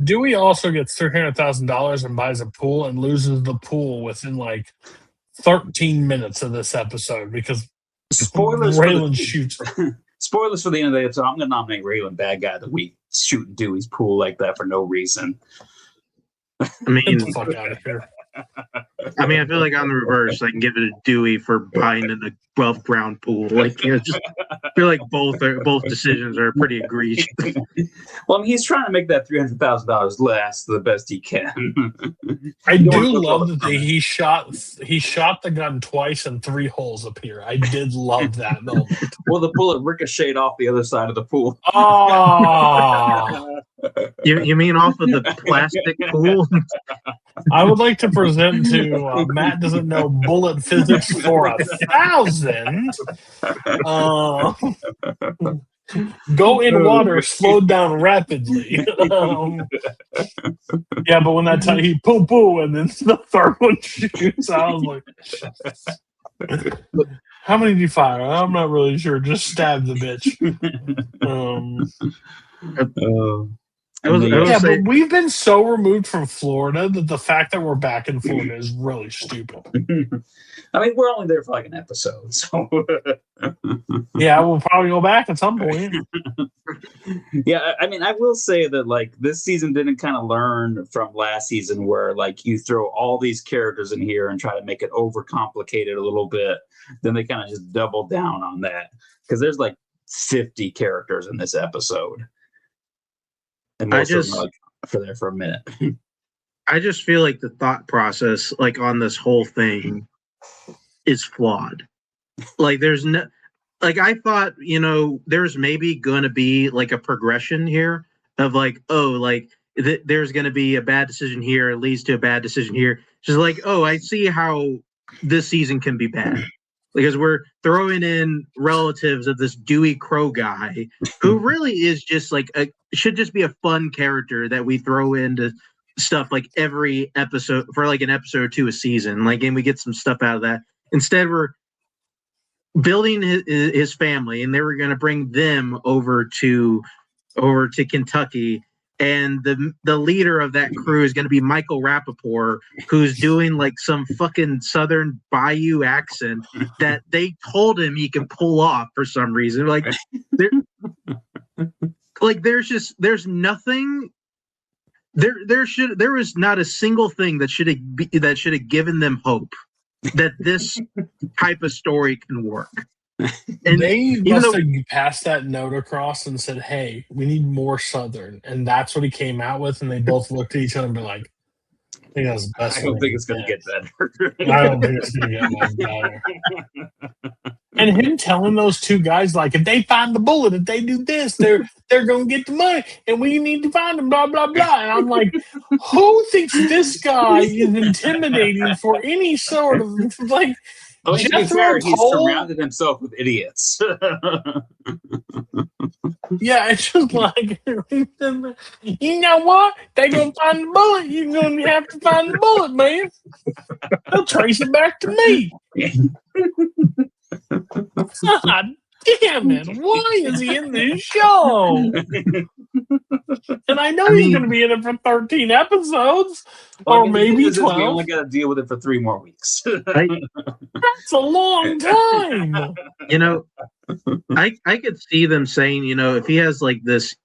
Dewey also gets $300,000 and buys a pool and loses the pool within like 13 minutes of this episode because Raylan shoots. Spoilers for the end of the episode. I'm going to nominate Raylan bad guy of the week, shooting Dewey's pool like that for no reason. I mean, Get the fuck out of here. I mean, I feel like on the reverse, I can give it a Dewey for buying in the above ground pool. Like, just I feel like both decisions are pretty egregious. Well, I mean, he's trying to make that $300,000 last the best he can. I do love that he shot the gun twice and 3 holes appear. I did love that moment. Well, the bullet ricocheted off the other side of the pool. Oh, You mean off of the plastic pool? I would like to present to Matt doesn't know bullet physics for 1,000. Go in water, slowed down rapidly. Yeah, but when that time he poo poo and then the third one shoots, I was like, how many did you fire? I'm not really sure. Just stab the bitch. But we've been so removed from Florida that the fact that we're back in Florida is really stupid. I mean, we're only there for like an episode, so yeah, we'll probably go back at some point. Yeah, I mean, I will say that like this season didn't kind of learn from last season, where like you throw all these characters in here and try to make it overcomplicated a little bit. Then they kind of just double down on that because there's like 50 characters in this episode. And most of them are like for there for a minute. I just feel like the thought process, like on this whole thing, is flawed. Like there's no, like I thought, there's maybe gonna be like a progression here of like, oh, like there's gonna be a bad decision here, it leads to a bad decision here. Just like, oh, I see how this season can be bad. Because we're throwing in relatives of this Dewey Crow guy who really is just like should just be a fun character that we throw into stuff like every episode for like an episode or two a season. Like, and we get some stuff out of that. Instead, we're building his family, and they were going to bring them over to Kentucky. And the leader of that crew is going to be Michael Rappaport, who's doing like some fucking Southern Bayou accent that they told him he can pull off for some reason. Like, there's nothing. There was not a single thing that should have given them hope that this type of story can work. And they must have passed that note across and said, hey, we need more Southern. And that's what he came out with. And they both looked at each other and be like, I think that's the best. I don't think it's going to get better. I don't think it's going to get much better. And him telling those two guys, like, if they find the bullet, if they do this, they're going to get the money. And we need to find them, blah, blah, blah. And I'm like, who thinks this guy is intimidating for any sort of, like, well, to be fair, he's surrounded himself with idiots. Yeah, it's just like, you know what? They're going to find the bullet. You're going to have to find the bullet, man. They'll trace it back to me. God damn it. Why is he in this show? And I know he's going to be in it for 13 episodes. Or maybe 12. We only got to deal with it for 3 more weeks. That's a long time. I could see them saying, if he has like this,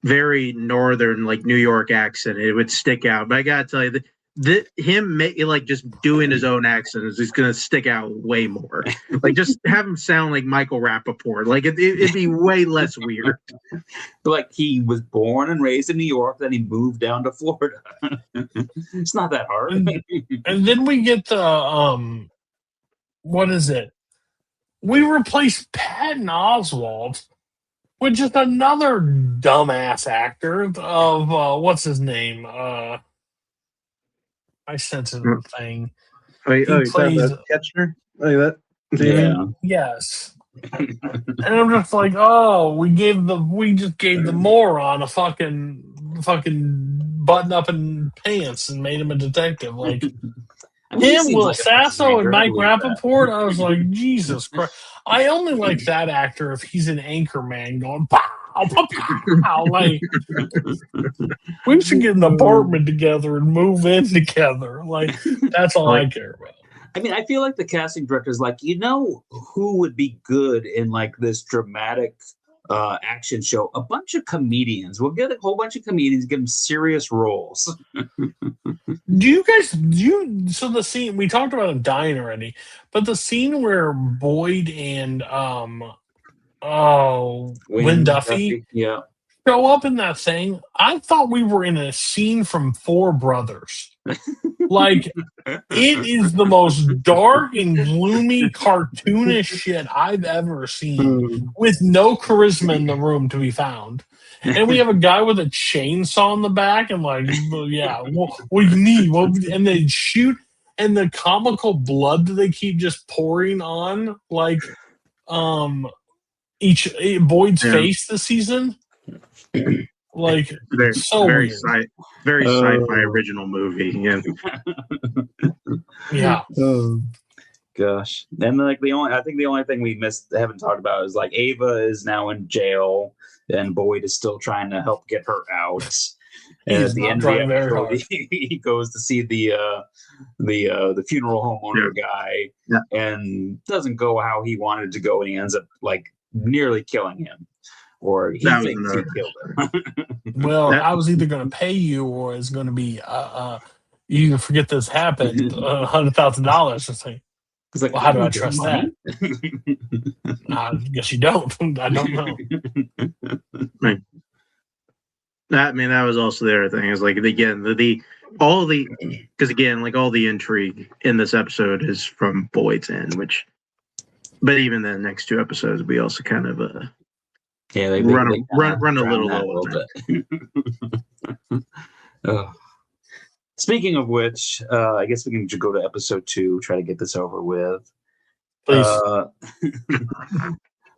very northern, like New York accent, it would stick out. But I gotta tell you, him like just doing his own accent is going to stick out way more. Like just have him sound like Michael Rappaport. Like it'd be way less weird. Like he was born and raised in New York, then he moved down to Florida. It's not that hard. And then we get the what is it? We replace Patton Oswalt with just another dumbass actor of what's his name? I sent him the thing. He plays Ketchner. Like that. Yeah. Yes. And I'm just like, oh, we just gave the moron a fucking button up in pants and made him a detective. Like him, Will Sasso, and Mike Rappaport. I was like, Jesus Christ. I only like that actor if he's an Anchorman going pow, pow, pow. Like, we should get an apartment together and move in together. Like, that's all I care about. I mean, I feel like the casting director is like, who would be good in like this dramatic action show. A bunch of comedians. We'll get a whole bunch of comedians, give them serious roles. So the scene, we talked about him dying already, but the scene where Boyd and Wynn Duffy Yeah. show up in that thing, I thought we were in a scene from Four Brothers. Like, it is the most dark and gloomy, cartoonish shit I've ever seen, with no charisma in the room to be found. And we have a guy with a chainsaw in the back, and like, yeah, what do you need? And they shoot, and the comical blood that they keep just pouring on, like, Boyd's face this season. Like, very weird. Sci-fi original movie. Yeah. Yeah. Oh gosh. And like the only thing we haven't talked about is like Ava is now in jail and Boyd is still trying to help get her out. And at the end of the episode, he goes to see the funeral homeowner guy and doesn't go how he wanted to go, and he ends up like nearly killing him. Or he thinks he killed him. Well, I was either going to pay you, or it's going to be you can forget this happened, $100,000 or something. It's like, well, how do I trust that? I guess you don't. I don't know. Right. I mean, that was also the other thing. Is like again because again, like all the intrigue in this episode is from Boyd's end, but even the next two episodes, we also kind of they run a little bit. Oh. Speaking of which, I guess we can go to episode 2, try to get this over with. Please.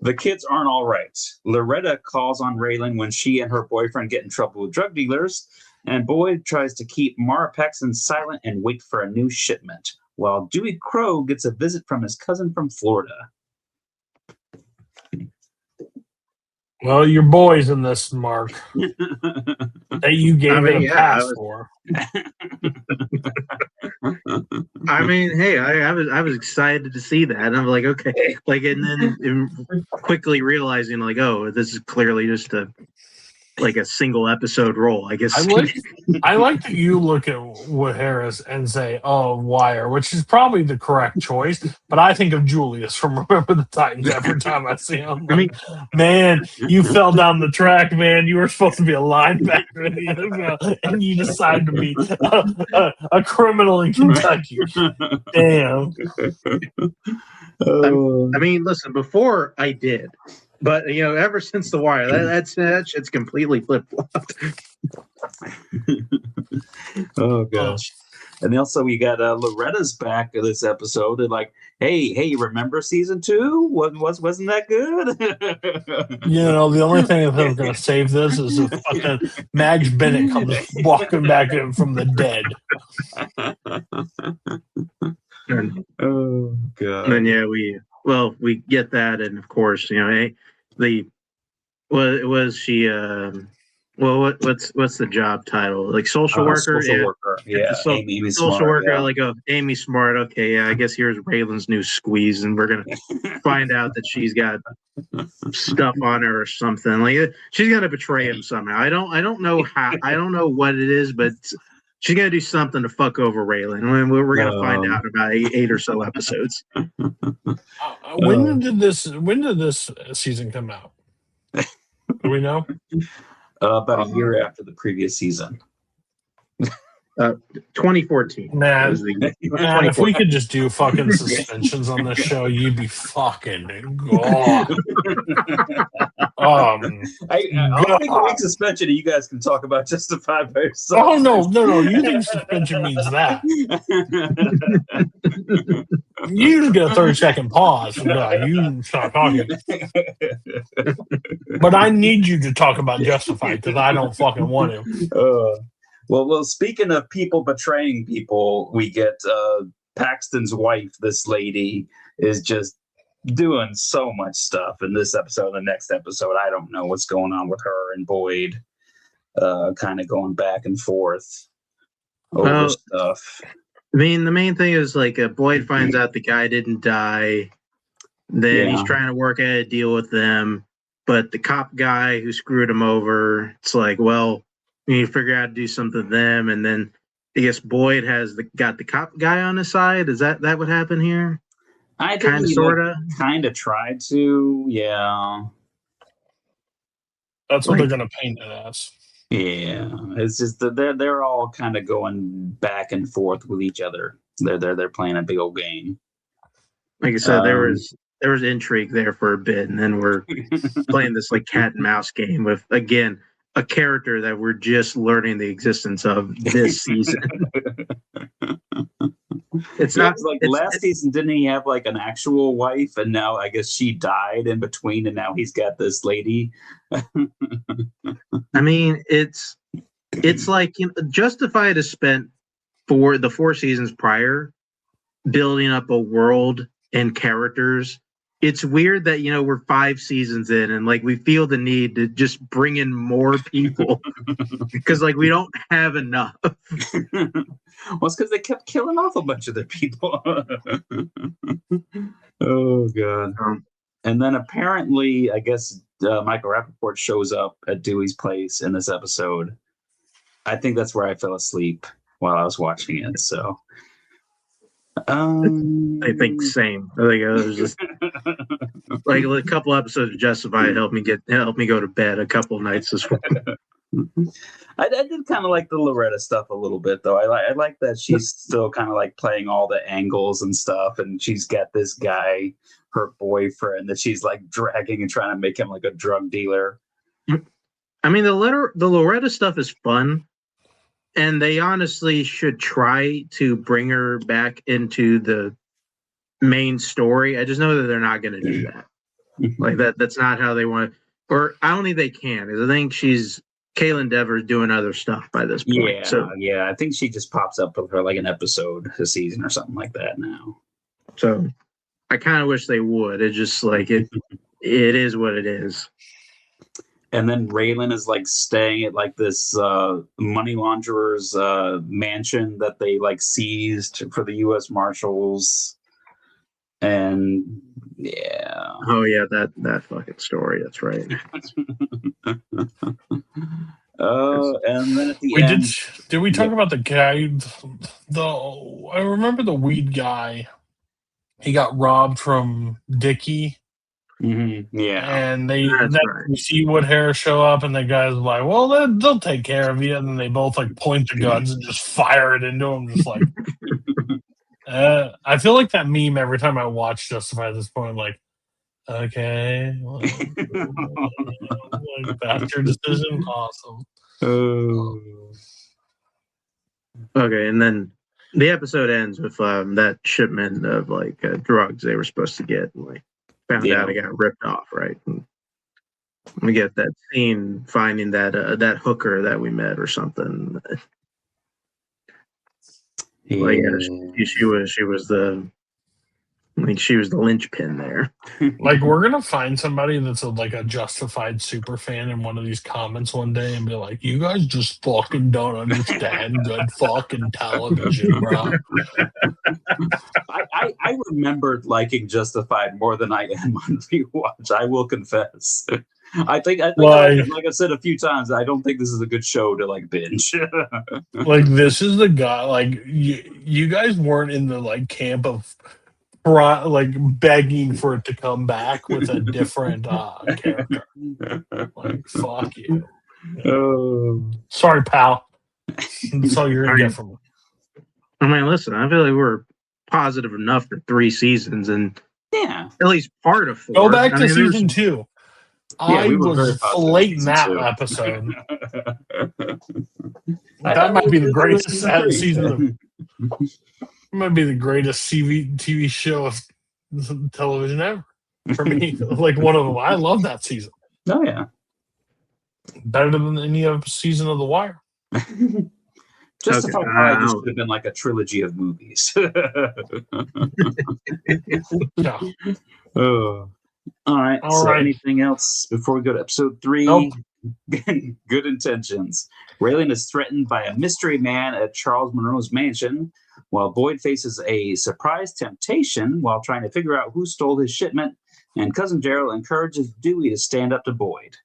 The kids aren't all right. Loretta calls on Raylan when she and her boyfriend get in trouble with drug dealers, and Boyd tries to keep Mara Paxton silent and wait for a new shipment, while Dewey Crow gets a visit from his cousin from Florida. Well, your boy's in this, Mark. That you gave it a pass for. I mean, hey, I was excited to see that, and I'm like, okay, like, and then quickly realizing, like, oh, this is clearly just a single episode role, I guess. I like that you look at Wood Harris and say, "Oh, Wire," which is probably the correct choice. But I think of Julius from Remember the Titans every time I see him. Like, I mean, man, you fell down the track, man. You were supposed to be a linebacker in the NFL, and you decided to be a criminal in Kentucky. Damn. I mean, listen. Before I did. But ever since The Wire, that shit's completely flip flopped. Oh gosh! And also we got Loretta's back in this episode. They're like, "Hey, remember season 2? Wasn't that good?" The only thing that's going to save this is if fucking Mags Bennett comes walking back in from the dead. Oh god! And then we get that, and of course, what's the job title? Like social worker? Social worker. Yeah. Amy social Smart, worker, yeah. like Amy Smart. Okay, yeah, I guess here's Raylan's new squeeze, and we're gonna find out that she's got stuff on her or something. Like she's gonna betray him somehow. I don't know how. I don't know what it is, but she's gonna do something to fuck over Raylan. We're gonna find out in about eight or so episodes. When did this season come out? Do we know? About a year after the previous season. 2014. Man, if we could just do fucking suspensions on this show, you'd be fucking gone. I'll take a week suspension and you guys can talk about Justified by yourself. Oh, no. You think suspension means that. You just get a 30-second pause. No, you start talking. But I need you to talk about Justified because I don't fucking want to. Well, speaking of people betraying people, we get Paxton's wife, this lady, is just doing so much stuff in this episode and the next episode. I don't know what's going on with her and Boyd, kind of going back and forth over stuff. I mean, the main thing is like Boyd finds out the guy didn't die. Then he's trying to work out a deal with them. but the cop guy who screwed him over, it's like, well, we need to figure out how to do something to them. And then I guess Boyd got the cop guy on his side. Is that what happened here? I think Kind of, he sort of. kind of tried to, yeah. That's what Like- they're going to paint it as. Yeah, it's just that they're all kind of going back and forth with each other. They're playing a big old game. Like I said, there was intrigue there for a bit, and then we're playing this like cat and mouse game with, again, a character that we're just learning the existence of this season. It's not like last season. Didn't he have like an actual wife, and now I guess she died in between, and now he's got this lady. I mean, it's like, Justified has spent for the 4 seasons prior building up a world and characters. It's weird that we're 5 seasons in and like we feel the need to just bring in more people because like we don't have enough. Well, it's because they kept killing off a bunch of their people. Oh god. And then apparently, I guess Michael Rappaport shows up at Dewey's place in this episode. I think that's where I fell asleep while I was watching it. So, I think same. I think it was just like a couple episodes of Justified helped me go to bed a couple of nights this week. I did kind of like the Loretta stuff a little bit, though. I like that she's still kind of like playing all the angles and stuff, and she's got this guy, her boyfriend, that she's like dragging and trying to make him like a drug dealer. I mean, the Loretta stuff is fun, and they honestly should try to bring her back into the main story. I just know that they're not going to do that. Like that's not how they want it. Or I don't think they can, because I think Caitlin Dever's doing other stuff by this point. Yeah, I think she just pops up for like an episode a season or something like that now. So I kind of wish they would. It's just like it is what it is. And then Raylan is like staying at like this money launderer's mansion that they like seized for the U.S. Marshals. And yeah. Oh yeah, that fucking story. That's right. And then at the end, did we talk about the guy? I remember the weed guy. He got robbed from Dickie. Mm-hmm. Yeah, and you see Woodhair show up, and the guy's like, "Well, they'll take care of you." And then they both like point the guns and just fire it into him, just like. I feel like that meme every time I watch Justify at this point. I'm like, okay, well, like, bastard decision, awesome. Okay, and then the episode ends with that shipment of like drugs they were supposed to get. And, like, found out it got ripped off, right? And we get that scene finding that hooker that we met or something. Like she was the linchpin there. Like we're gonna find somebody that's like a Justified super fan in one of these comments one day and be like, "You guys just fucking don't understand good fucking television, bro." I remembered liking Justified more than I am on rewatch. I will confess. I think like I said a few times, I don't think this is a good show to like binge. Like this is the guy. Like you guys weren't in the like camp of like begging for it to come back with a different character. Like fuck you. Sorry, pal. That's all you're gonna get from me. I mean, listen, I feel like we're positive enough for 3 seasons, and yeah, at least part of 4. Go back to season 2. I was flating that episode. That might be the greatest season of. Might be the greatest TV show of television ever for me. Like one of them. I love that season. Oh yeah, better than any other season of The Wire. Justified probably should have been like a trilogy of movies. Yeah. All right. All right. Anything else before we go to episode 3? Nope. Good intentions. Raylan is threatened by a mystery man at Charles Monroe's mansion, while Boyd faces a surprise temptation while trying to figure out who stole his shipment. And Cousin Gerald encourages Dewey to stand up to Boyd.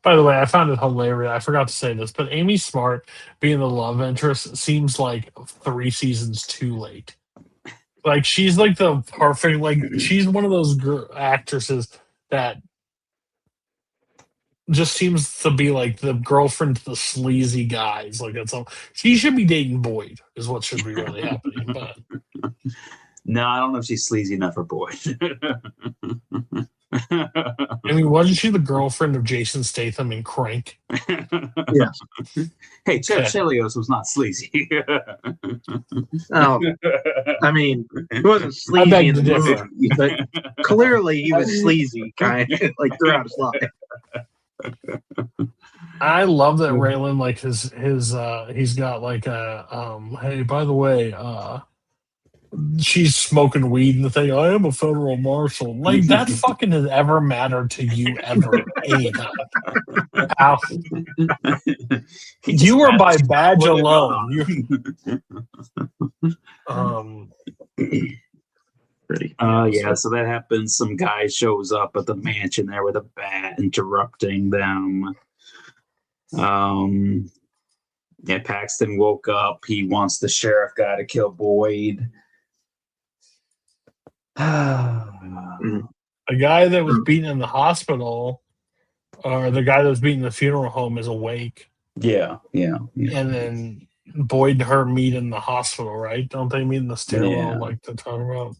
By the way, I found it hilarious. I forgot to say this, but Amy Smart being the love interest seems like 3 seasons too late. Like, she's like the perfect, like, she's one of those actresses that just seems to be like the girlfriend to the sleazy guys. Like, that's all. She should be dating Boyd, is what should be really happening. But no, I don't know if she's sleazy enough for Boyd. I mean, wasn't she the girlfriend of Jason Statham in Crank? Yes. Hey, Chet Chelios was not sleazy. Oh, I mean, he wasn't sleazy in the movie, but clearly he was sleazy, kind of like throughout his life. I love that Raylan, like his he's got like a hey, by the way, she's smoking weed and the thing. I am a federal marshal. Like, that fucking has ever mattered to you ever anytime? How? You were by badge alone. Pretty. Yeah. So that happens. Some guy shows up at the mansion there with a bat, interrupting them. Yeah, Paxton woke up. He wants the sheriff guy to kill Boyd. The guy that was beaten in the hospital, or the guy that was beaten in the funeral home, is awake. Yeah. And then Boyd and her meet in the hospital, right? Don't they meet in the stairwell, like to talk about?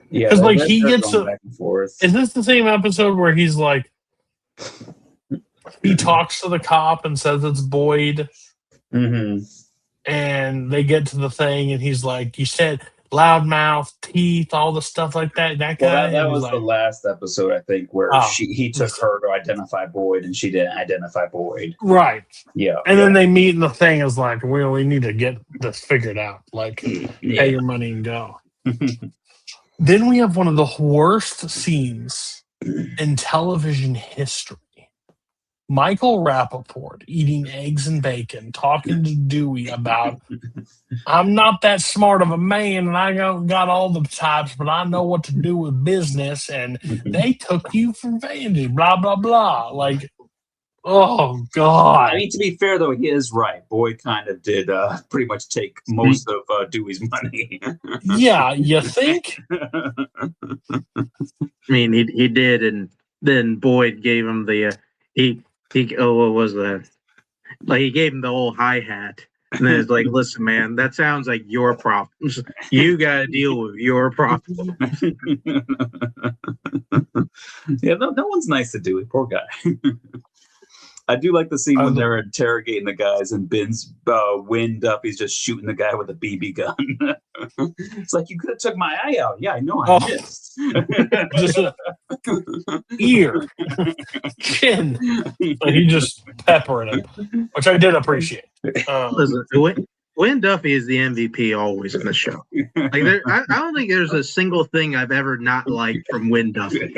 Yeah, because like he gets back and forth. Is this the same episode where he's like, he talks to the cop and says it's Boyd, and they get to the thing, and he's like, "You said loudmouth, teeth, all the stuff like that." That guy. Well, that was like, the last episode, I think, where he took her to identify Boyd, and she didn't identify Boyd. Right. Yeah. And then they meet, and the thing is like, we need to get this figured out. Like, pay your money and go. Then we have one of the worst scenes in television history. Michael Rappaport eating eggs and bacon, talking to Dewey about, I'm not that smart of a man, and I got all the types, but I know what to do with business, and they took you for advantage, blah, blah, blah. Like, oh, God. I mean, to be fair, though, he is right. Boyd kind of did pretty much take most of Dewey's money. Yeah, you think? I mean, he did, and then Boyd gave him the what was that? Like, he gave him the old hi-hat, and then it's like, listen, man, that sounds like your problems. You got to deal with your problems. Yeah, no one's nice to Dewey. Poor guy. I do like the scene when they're interrogating the guys, and Ben's wind up. He's just shooting the guy with a BB gun. It's like, you could have took my eye out. Yeah, I know. I missed. Just ear, chin. But he just peppered him, which I did appreciate. Listen, Wynn Duffy is the MVP always in the show. Like, I don't think there's a single thing I've ever not liked from Wynn Duffy.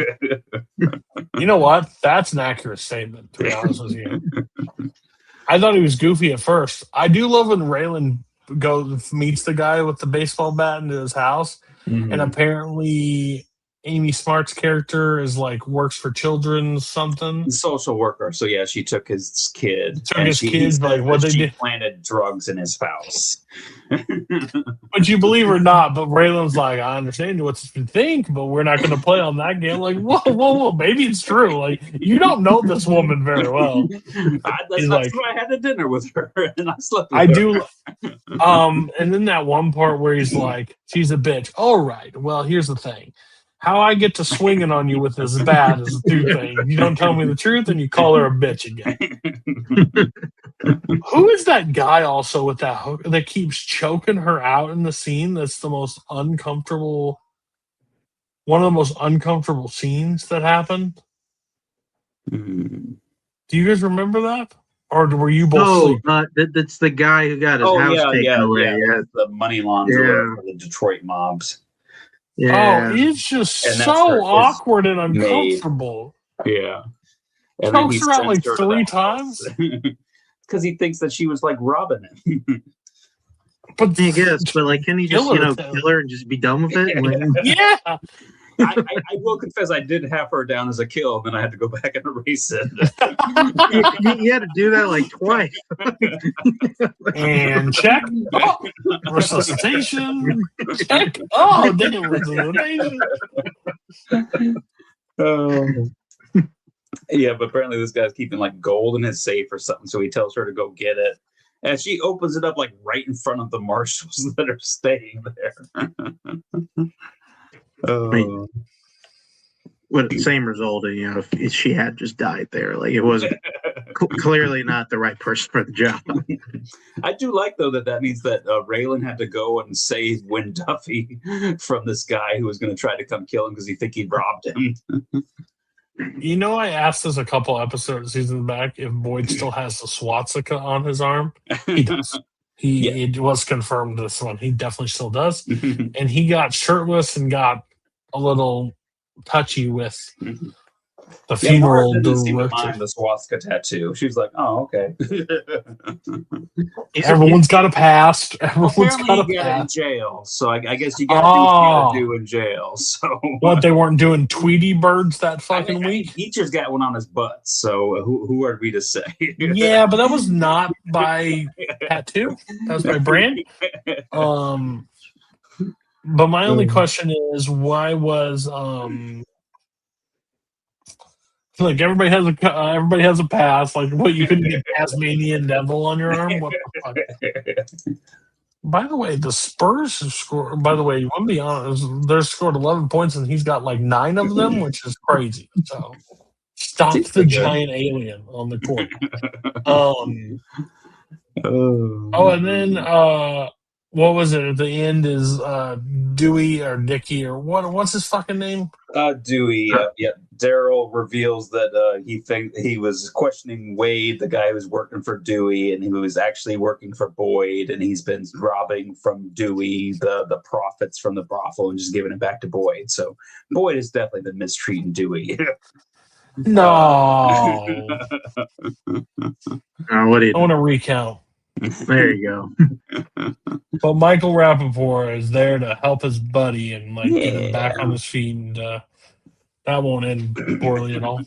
You know what? That's an accurate statement, to be honest with you. I thought he was goofy at first. I do love when Raylan meets the guy with the baseball bat into his house, and apparently Amy Smart's character is like works for children something. Social worker. So yeah, she took his kid. Like, what they did, planted drugs in his house. But you believe or not, but Raylan's like, I understand what you think, but we're not going to play on that game. Like, whoa, maybe it's true. Like, you don't know this woman very well. That's not true. I had a dinner with her and I slept with her. do. And then that one part where he's like, she's a bitch. All right. Well, here's the thing. How I get to swinging on you with this bat is two things. You don't tell me the truth, and you call her a bitch again. Who is that guy also with that hook that keeps choking her out in the scene? That's the most uncomfortable, one of the most uncomfortable scenes that happened. Do you guys remember that? Or were you both? No, that's the guy who got his house taken away. Yeah, the money launderer for the Detroit mobs. Yeah. Oh, it's just so awkward and uncomfortable. Yeah. And chokes her out like 3 times. Because he thinks that she was like robbing him. But I guess, like, can he just, kill her and just be done with it? Yeah. I will confess I did have her down as a kill, and then I had to go back and erase it. You had to do that like twice. And check. Oh, resuscitation. Check. Oh, damn, resuscitation. Yeah, but apparently this guy's keeping like gold in his safe or something, so he tells her to go get it. And she opens it up like right in front of the marshals that are staying there. With the same result, if she had just died there, like it wasn't clearly not the right person for the job. I do like though that means that Raylan had to go and save Win Duffy from this guy who was going to try to come kill him because he think he robbed him. I asked this a couple seasons back if Boyd still has the swastika on his arm. He does. It was confirmed this one. He definitely still does. And he got shirtless and got a little touchy with the funeral director. The swastika tattoo. She was like, "Oh, okay." Everyone's got a past. Everyone's got a past. In jail, so I guess you got to do what you got to do in jail. So what, they weren't doing Tweety birds that fucking week? Teacher's got one on his butt. So who are we to say? Yeah, but that was not by tattoo. That was by brand. But my only question is, why was like everybody has a pass? Like, what, you couldn't get Tasmanian Devil on your arm? What the fuck? By the way, the Spurs have scored. By the way, you want to be honest, they're scored 11 points and he's got like 9 of them, which is crazy. So stop the giant alien on the court. And then what was it at the end? Is Dewey or Dickie or what's his fucking name? Dewey. Yeah. Daryl reveals that he was questioning Wade, the guy who was working for Dewey, and he was actually working for Boyd, and he's been robbing from Dewey the profits from the brothel and just giving it back to Boyd. So Boyd has definitely been mistreating Dewey. No. I want to recount. There you go. But Michael Rappaport is there to help his buddy and get him back on his feet, and that won't end poorly at all.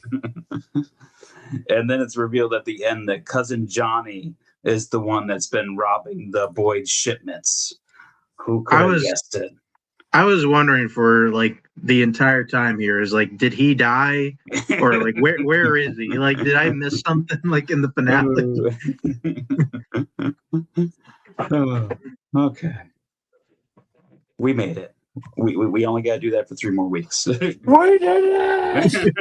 And then it's revealed at the end that cousin Johnny is the one that's been robbing the Boyd shipments. Who could have guessed it? I was wondering for the entire time here is did he die or where is he? Did I miss something in the finale? Okay, we made it. We only got to do that for 3 more weeks. We did it.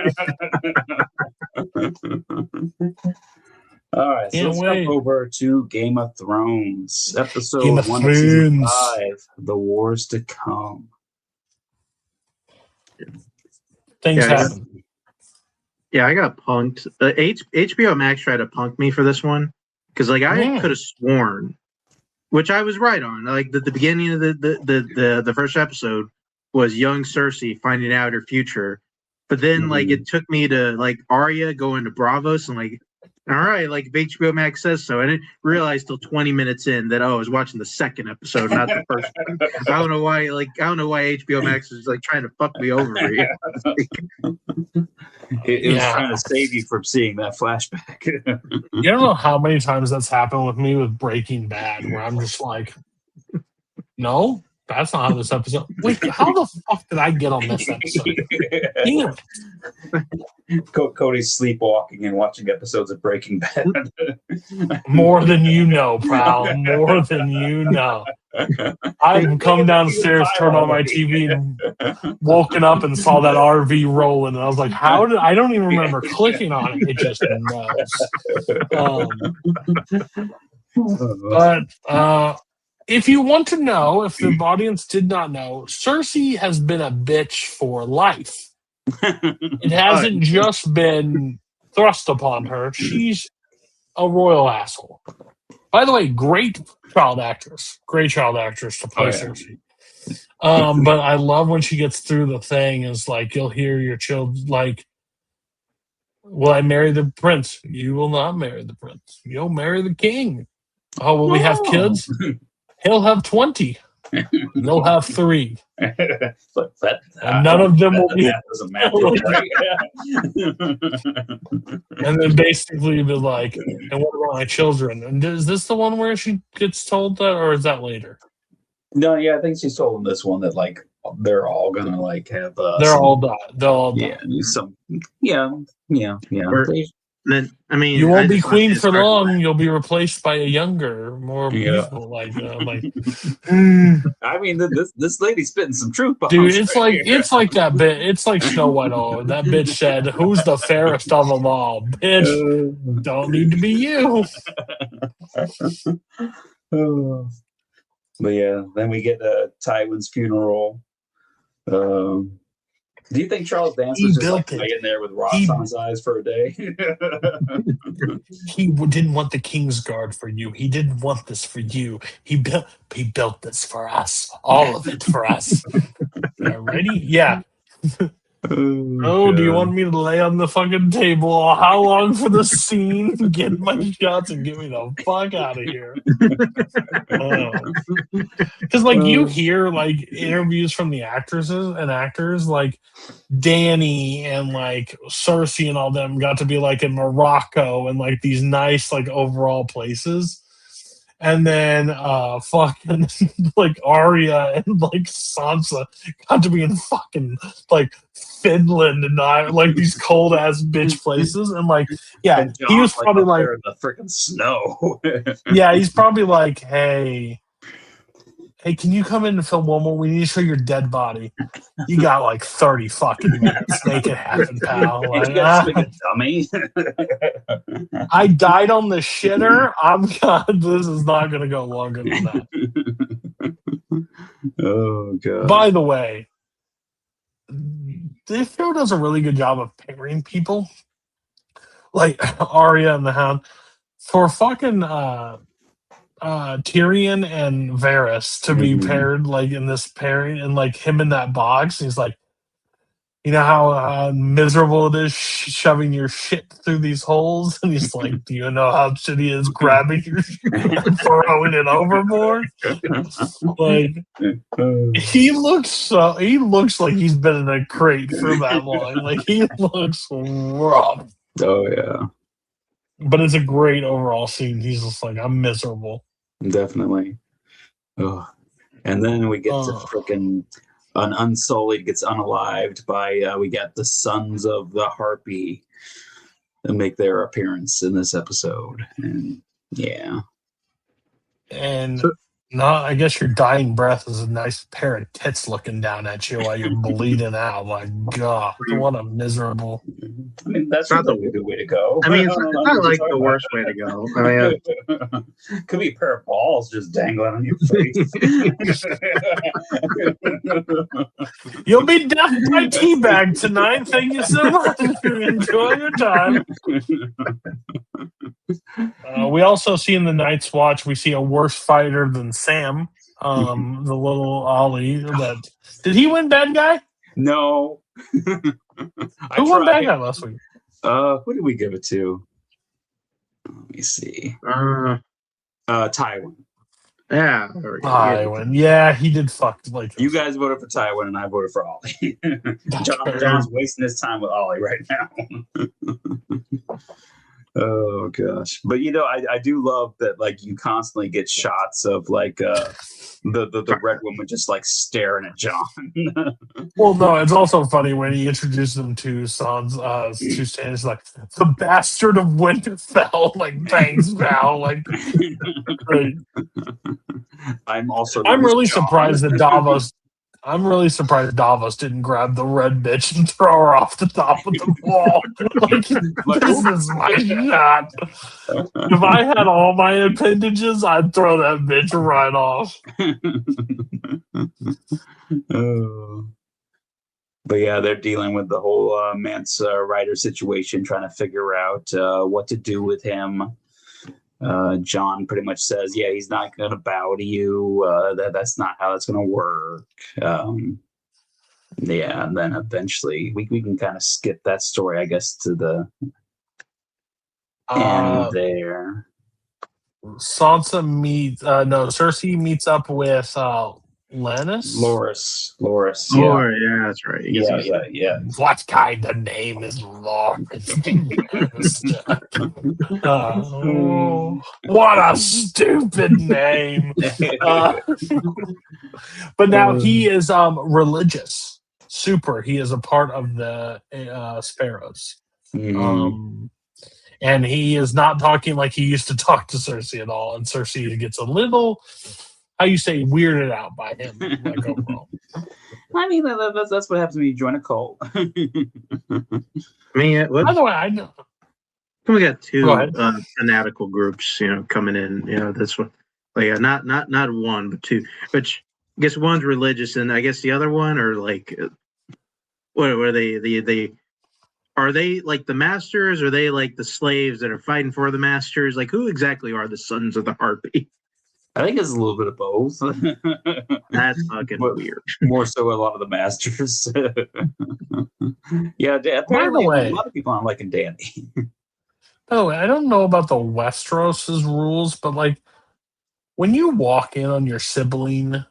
All right, so let's jump over to Game of Thrones, episode 1 of season 5, The Wars to Come. Things happen. Yeah, I got punked. HBO Max tried to punk me for this one because I could have sworn, which I was right on. The beginning of the first episode was young Cersei finding out her future, but then it took me to Arya going to Bravos and all right, if HBO Max says so. I didn't realize till 20 minutes in that I was watching the second episode, not the first one. I don't know why. I don't know why HBO Max is trying to fuck me over here. It was trying to save you from seeing that flashback. You don't know how many times that's happened with me with Breaking Bad, where I'm just no, that's not how this episode. Wait, how the fuck did I get on this episode? Damn it. Cody's sleepwalking and watching episodes of Breaking Bad. More than you know, pal. More than you know. I've come downstairs, turned on my TV, and woken up and saw that RV rolling, and I was like, "How did I don't even remember clicking on it? It just knows." But if you want to know, if the audience did not know, Cersei has been a bitch for life. It hasn't just been thrust upon her. She's a royal asshole. By the way, great child actress to play Cersei. But I love when she gets through the thing. Is you'll hear your children "Will I marry the prince? You will not marry the prince. You'll marry the king. Oh, will we have kids? He'll have 20. They'll have 3. But And none of them will be. that doesn't matter, right? And then basically be like, and what about my children? And is this the one where she gets told that, or is that later? No, yeah, I think she's told him this one that like they're all gonna like have They'll all die. They'll all die. some yeah. Or- Then I mean, You I won't be just want queen to for start- long. You'll be replaced by a younger, more Yeah. beautiful. Like, mm. I mean, this lady's spitting some truth bombs. Dude, it's right like here. it's like that bit. It's like Snow White. Oh, that bitch said, "Who's the fairest of them all?" Bitch, don't need to be you. But yeah, then we get Tywin's funeral. Do you think Charles Dance He was just built like it. laying there with rocks on his eyes for a day? He didn't want the King's Guard for you. He didn't want this for you. He built this for us. All of it for us. Ready? Yeah. Oh, do you want me to lay on the fucking table? How long for the scene? Get my shots and get me the fuck out of here. Because like you hear like interviews from the actresses and actors, like Danny and like Cersei and all them got to be like in Morocco and like these nice like overall places. And then fucking like Arya and like Sansa got to be in fucking like Finland and like these cold ass bitch places. And like, yeah, And he was John's, probably up like, there in the freaking snow. yeah, he's probably like, hey, can you come in and film one more? We need to show your dead body. You got like 30 fucking minutes. Make it happen, pal. You Like, guys think a dummy. I died on the shitter. This is not going to go longer than that. Oh god. By the way, this show does a really good job of pairing people. Like Arya and the Hound. For fucking Tyrion and Varys to be paired like in this pairing and like him in that box. He's like, you know how miserable it is shoving your shit through these holes? And he's like, do you know how shitty it is grabbing your shit and throwing it overboard? Like, he looks like he's been in a crate for that long. Like, he looks rough. Oh yeah. But it's a great overall scene. He's just like, I'm miserable. Definitely. Oh. And then we get to freaking an Unsullied gets unalived by we got the Sons of the Harpy to make their appearance in this episode. And yeah. And I guess your dying breath is a nice pair of tits looking down at you while you're bleeding out. Like, God, what a miserable. I mean, that's not a good way to go. I mean, it's not like the worst way to go. I mean, could be a pair of balls just dangling on your face. You'll be deaf by teabag tonight. Thank you so much. Enjoy your time. We also see in the Night's Watch, we see a worse fighter than Sam, the little Ollie. Did he win bad guy? No. Who won bad guy last week? Who did we give it to? Let me see. Tywin. Yeah. Tywin. Yeah, he did fuck. Like, you guys voted for Tywin, and I voted for Ollie. John's wasting his time with Ollie right now. Oh gosh. But you know, I do love that like you constantly get shots of like the red woman just like staring at John. Well, no, it's also funny when he introduced them to Sans to Stannis, like the bastard of Winterfell, like bangs Val, like right. I'm really surprised that Davos didn't grab the red bitch and throw her off the top of the wall. Like, this is my shot. If I had all my appendages, I'd throw that bitch right off. But yeah, they're dealing with the whole Mance Rider situation, trying to figure out what to do with him. John pretty much says, yeah, he's not going to bow to you. That's not how it's going to work. Yeah, and then eventually we can kind of skip that story, I guess, to the end there. Cersei meets up with Lennis? Loris. Yeah. Oh, yeah, that's right. I guess Yeah. What kind of name is Loris Lannister? What a stupid name. But now he is religious. Super. He is a part of the Sparrows. And he is not talking like he used to talk to Cersei at all. And Cersei gets a little, how you say, weirded out by him. Like overall. I mean, that's what happens when you join a cult. I mean, By the way, I know. we got two Go ahead. fanatical groups, coming in. This one, like not one, but two. Which I guess one's religious, and I guess the other one are like, what are they? Are they like the masters? Or are they like the slaves that are fighting for the masters? Like, who exactly are the Sons of the Harpy? I think it's a little bit of both. That's fucking weird. More so a lot of the masters. Yeah, apparently way, a lot of people aren't liking Danny. By the way, I don't know about the Westeros' rules, but like when you walk in on your sibling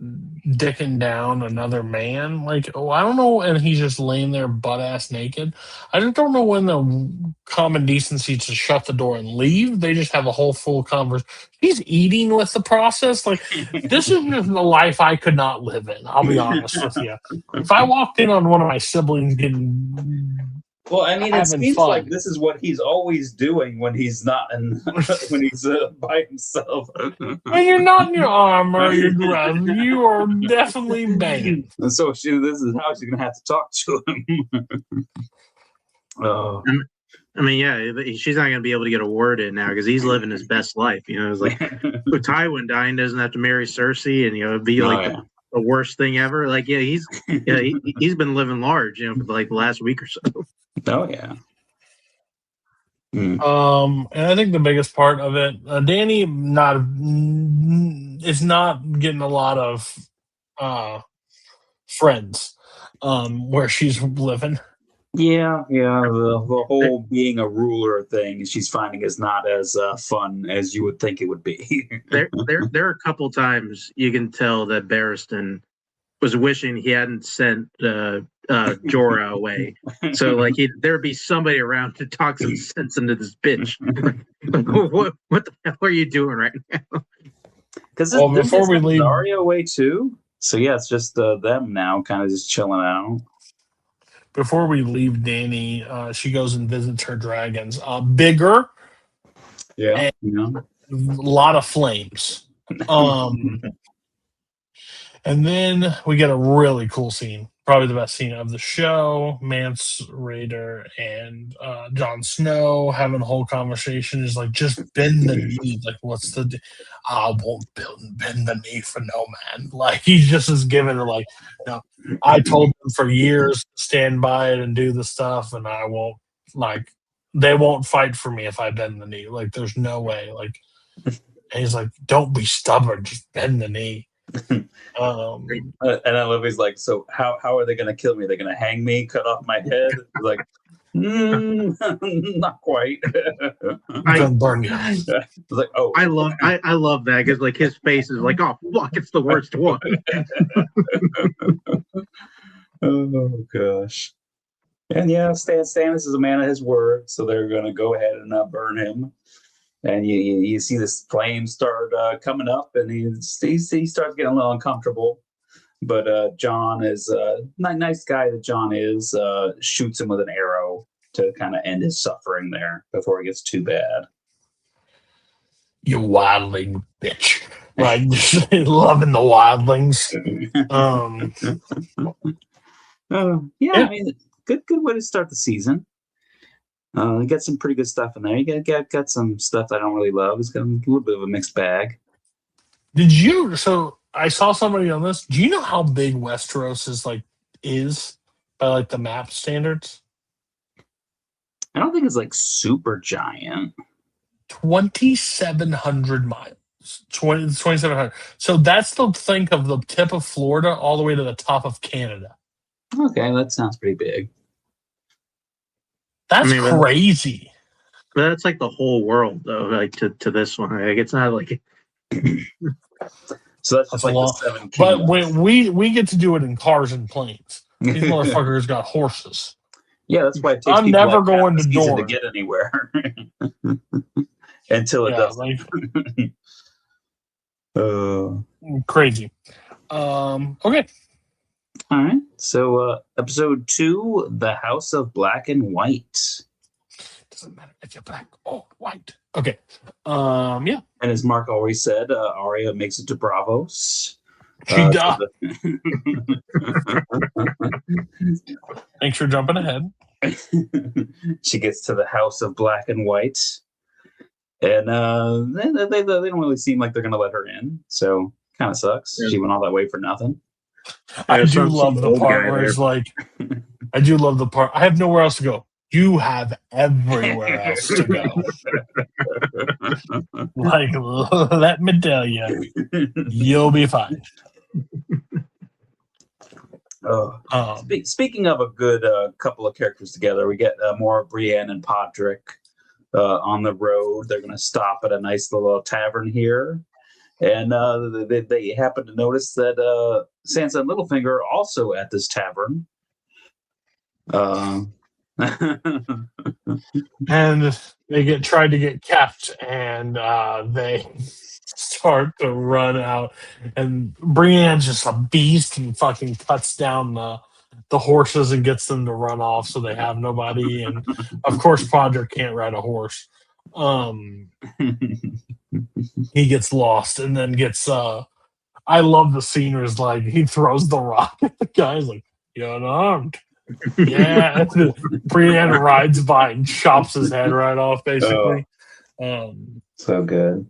dicking down another man, like, I don't know, and he's just laying there butt ass naked. I just don't know when the common decency to shut the door and leave. They just have a whole full conversation. He's eating with the process. Like, this is just the life I could not live in. I'll be honest with you. If I walked in on one of my siblings getting Well, I mean, it seems fun. like this is what he's always doing when he's not when he's by himself. When you're not in your armor, you're dressed, you are definitely banging. And so this is how she's gonna have to talk to him. I mean, yeah, she's not going to be able to get a word in now because he's living his best life. It's like Tywin dying doesn't have to marry Cersei, and it'd be like the worst thing ever. Like, yeah, he's been living large, for like the last week or so. Oh yeah. And I think the biggest part of it, Danny is not getting a lot of friends where she's living. Yeah. The whole being a ruler thing she's finding is not as fun as you would think it would be. there are a couple times you can tell that Barristan was wishing he hadn't sent Jorah away. So like there'd be somebody around to talk some sense into this bitch. What the hell are you doing right now? Because before we leave Arya away too. So yeah, it's just them now, kind of just chilling out. Before we leave Danny, she goes and visits her dragons. Bigger, Yeah, a lot of flames. And then we get a really cool scene, probably the best scene of the show. Mance Rayder and Jon Snow having a whole conversation. Is like, just bend the knee. Like, I won't bend the knee for no man. Like, he just is giving her like, no. I told them for years to stand by it and do the stuff, and I won't. Like, they won't fight for me if I bend the knee. Like, there's no way. Like, and he's like, don't be stubborn. Just bend the knee. And I love he's like, so how are they going to kill me? They're going to hang me, cut off my head? Like, not quite. I'm gonna burn you. Like, oh, I love that because like his face is like, oh fuck, it's the worst one. Oh gosh. And yeah, Stannis is a man of his word, so they're going to go ahead and burn him. And you see this flame start coming up, and he starts getting a little uncomfortable. But John is nice guy that John is, shoots him with an arrow to kind of end his suffering there before it gets too bad. You wildling bitch. Right, just loving the wildlings. Yeah, I mean, good way to start the season. You got some pretty good stuff in there. You got some stuff I don't really love. It's got a little bit of a mixed bag. So I saw somebody on this. Do you know how big Westeros is by like the map standards? I don't think it's like super giant. 2,700 miles. 2,700. So that's the think of the tip of Florida all the way to the top of Canada. Okay, that sounds pretty big. That's crazy. But that's like the whole world, though. Like to this one, like it's not like. So that's just a like lot. the 7 But kingdoms. when we get to do it in cars and planes. These motherfuckers got horses. Yeah, that's why it takes I'm people never like going to Captain Season to Dorne. get anywhere until it Yeah, doesn't. crazy. Okay. All right. So episode 2, The House of Black and White. Doesn't matter if you're black or white. Okay. Yeah. And as Mark always said, Arya makes it to Bravos. She does. Thanks for jumping ahead. She gets to the House of Black and White. And they don't really seem like they're going to let her in. So kind of sucks. Yeah. She went all that way for nothing. I do love the part where it's like, I do love the part. I have nowhere else to go. You have everywhere else to go. Like, let me tell you, you'll be fine. Speaking of a good couple of characters together, we get more Brienne and Podrick on the road. They're going to stop at a nice little tavern here. And they happen to notice that Sansa and Littlefinger are also at this tavern. And they tried to get kept, and they start to run out. And Brienne's just a beast and fucking cuts down the horses and gets them to run off, so they have nobody. And of course, Podrick can't ride a horse. He gets lost and then gets. I love the scene where it's like he throws the rock at the guy's like, "You're unarmed." Yeah, Brienne rides by and chops his head right off, basically. So good.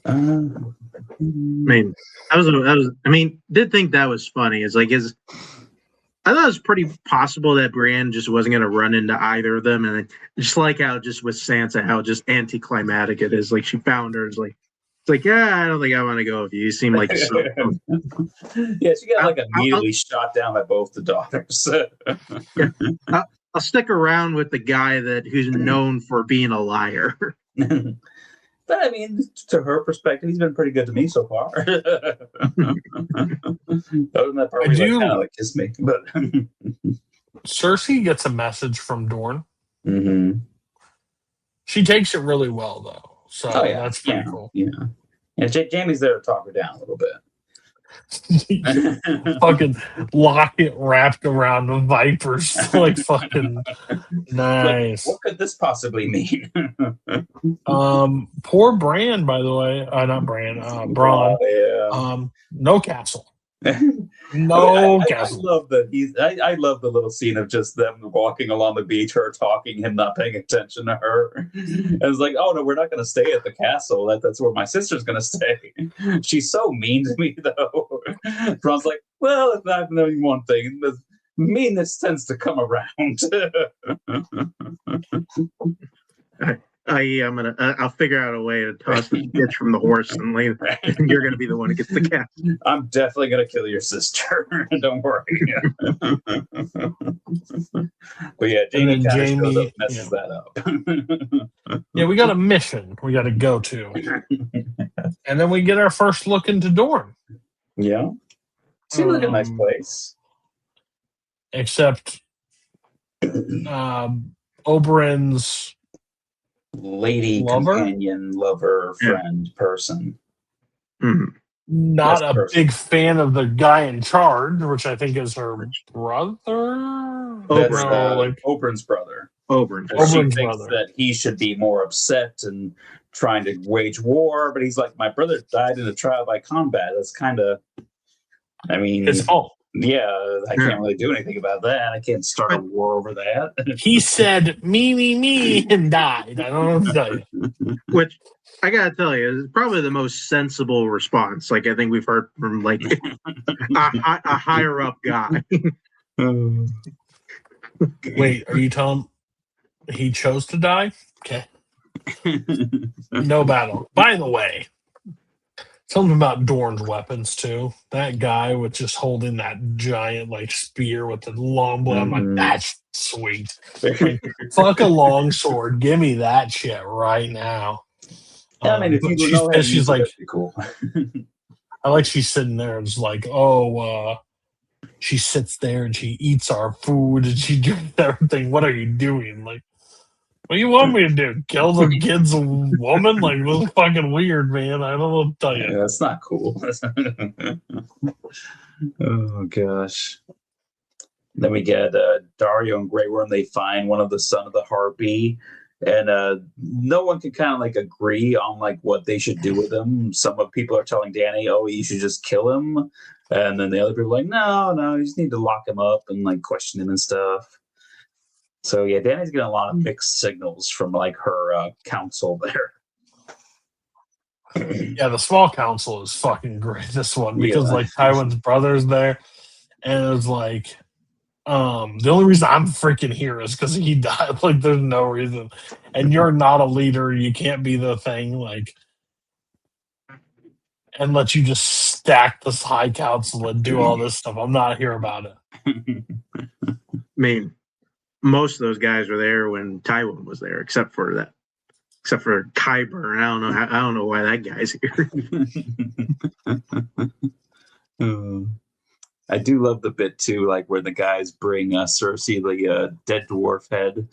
I mean, did think that was funny. It's like I thought it was pretty possible that Brienne just wasn't going to run into either of them, and just like how just with Sansa, how just anticlimactic it is. Like she found her, it's like, yeah, I don't think I want to go with you. You seem like so. Yeah, she got immediately shot down by both the daughters. Yeah. I'll stick around with the guy who's known for being a liar. But I mean, to her perspective, he's been pretty good to me so far. Other than that part, where he kind of kissed me. But Cersei gets a message from Dorne. Mm-hmm. She takes it really well, though. So that's pretty cool. Yeah. Jamie's there to talk her down a little bit. Fucking locket wrapped around the vipers, like fucking nice. Like, what could this possibly mean? Poor Bran, by the way. Not Bran. Bronn. Yeah. No castle. No castle. I love the little scene of just them walking along the beach, her talking, him not paying attention to her. And it's like, oh no, we're not going to stay at the castle. That's where my sister's going to stay. She's so mean to me, though. Bronn's like, well, it's not knowing one thing. The meanness tends to come around. I'll figure out a way to toss the bitch from the horse, and later you're gonna be the one who gets the cat. I'm definitely gonna kill your sister. Don't worry. But yeah, Jamie messes that up. Yeah, we got a mission we got to go to, and then we get our first look into Dorne. Yeah, seems like a nice place, except Oberyn's lady, companion, lover, friend, person. Mm-hmm. Not a big fan of the guy in charge, which I think is her brother. That's Oberyn's brother. Oberyn's brother. That he should be more upset and trying to wage war, but he's like, my brother died in a trial by combat. That's kind of, I mean, his fault. Yeah, I can't really do anything about that. I can't start a war over that. He said, me, and died. I don't know what to tell you. Which, I gotta tell you, is probably the most sensible response. Like, I think we've heard from, like, a higher-up guy. Wait, are you telling he chose to die? Okay. No battle. By the way, something about Dorne's weapons too. That guy with just holding that giant like spear with the long blade. I'm like, that's sweet. Like, fuck a long sword. Give me that shit right now. I mean, if you She's know how to pissed. use She's it, like, that'd be cool. I like she's sitting there and it's like, oh, she sits there and she eats our food and she drinks everything. What are you doing? Like, what do you want me to do? Kill the kid's woman? Like, this is fucking weird, man. I don't know what to tell you. Yeah, that's not cool. Oh gosh. Then we get Dario and Grey Worm. They find one of the son of the Harpy, and no one can kind of like agree on like what they should do with him. Some of people are telling Danny, "Oh, you should just kill him," and then the other people are like, "No, you just need to lock him up and like question him and stuff." So yeah, Danny's getting a lot of mixed signals from like her council there. Yeah, the small council is fucking great. This one because Yeah. like Tywin's brother's there, and it was like, the only reason I'm freaking here is because he died. Like, there's no reason, and you're not a leader. You can't be the thing. Like, and let you just stack this high council and do all this stuff. I'm not here about it. I mean, most of those guys were there when Tywin was there, except for Qyburn. I don't know why that guy's here. I do love the bit too, like where the guys bring Cersei the dead dwarf head.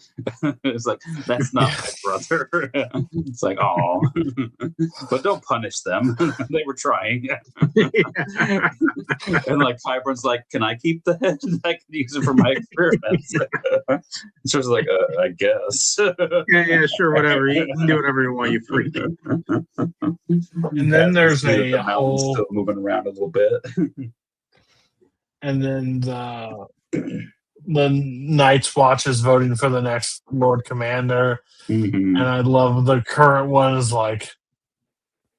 It's like, that's not my brother. It's like, oh, but don't punish them. They were trying. And like Qyburn's like, can I keep the head? I can use it for my experiments. It's just like, I guess. Yeah, sure, whatever. You can do whatever you want, you freak. And then there's the a mountain's whole, still moving around a little bit. and then the Night's Watch is voting for the next Lord Commander. Mm-hmm. And I love the current one is like,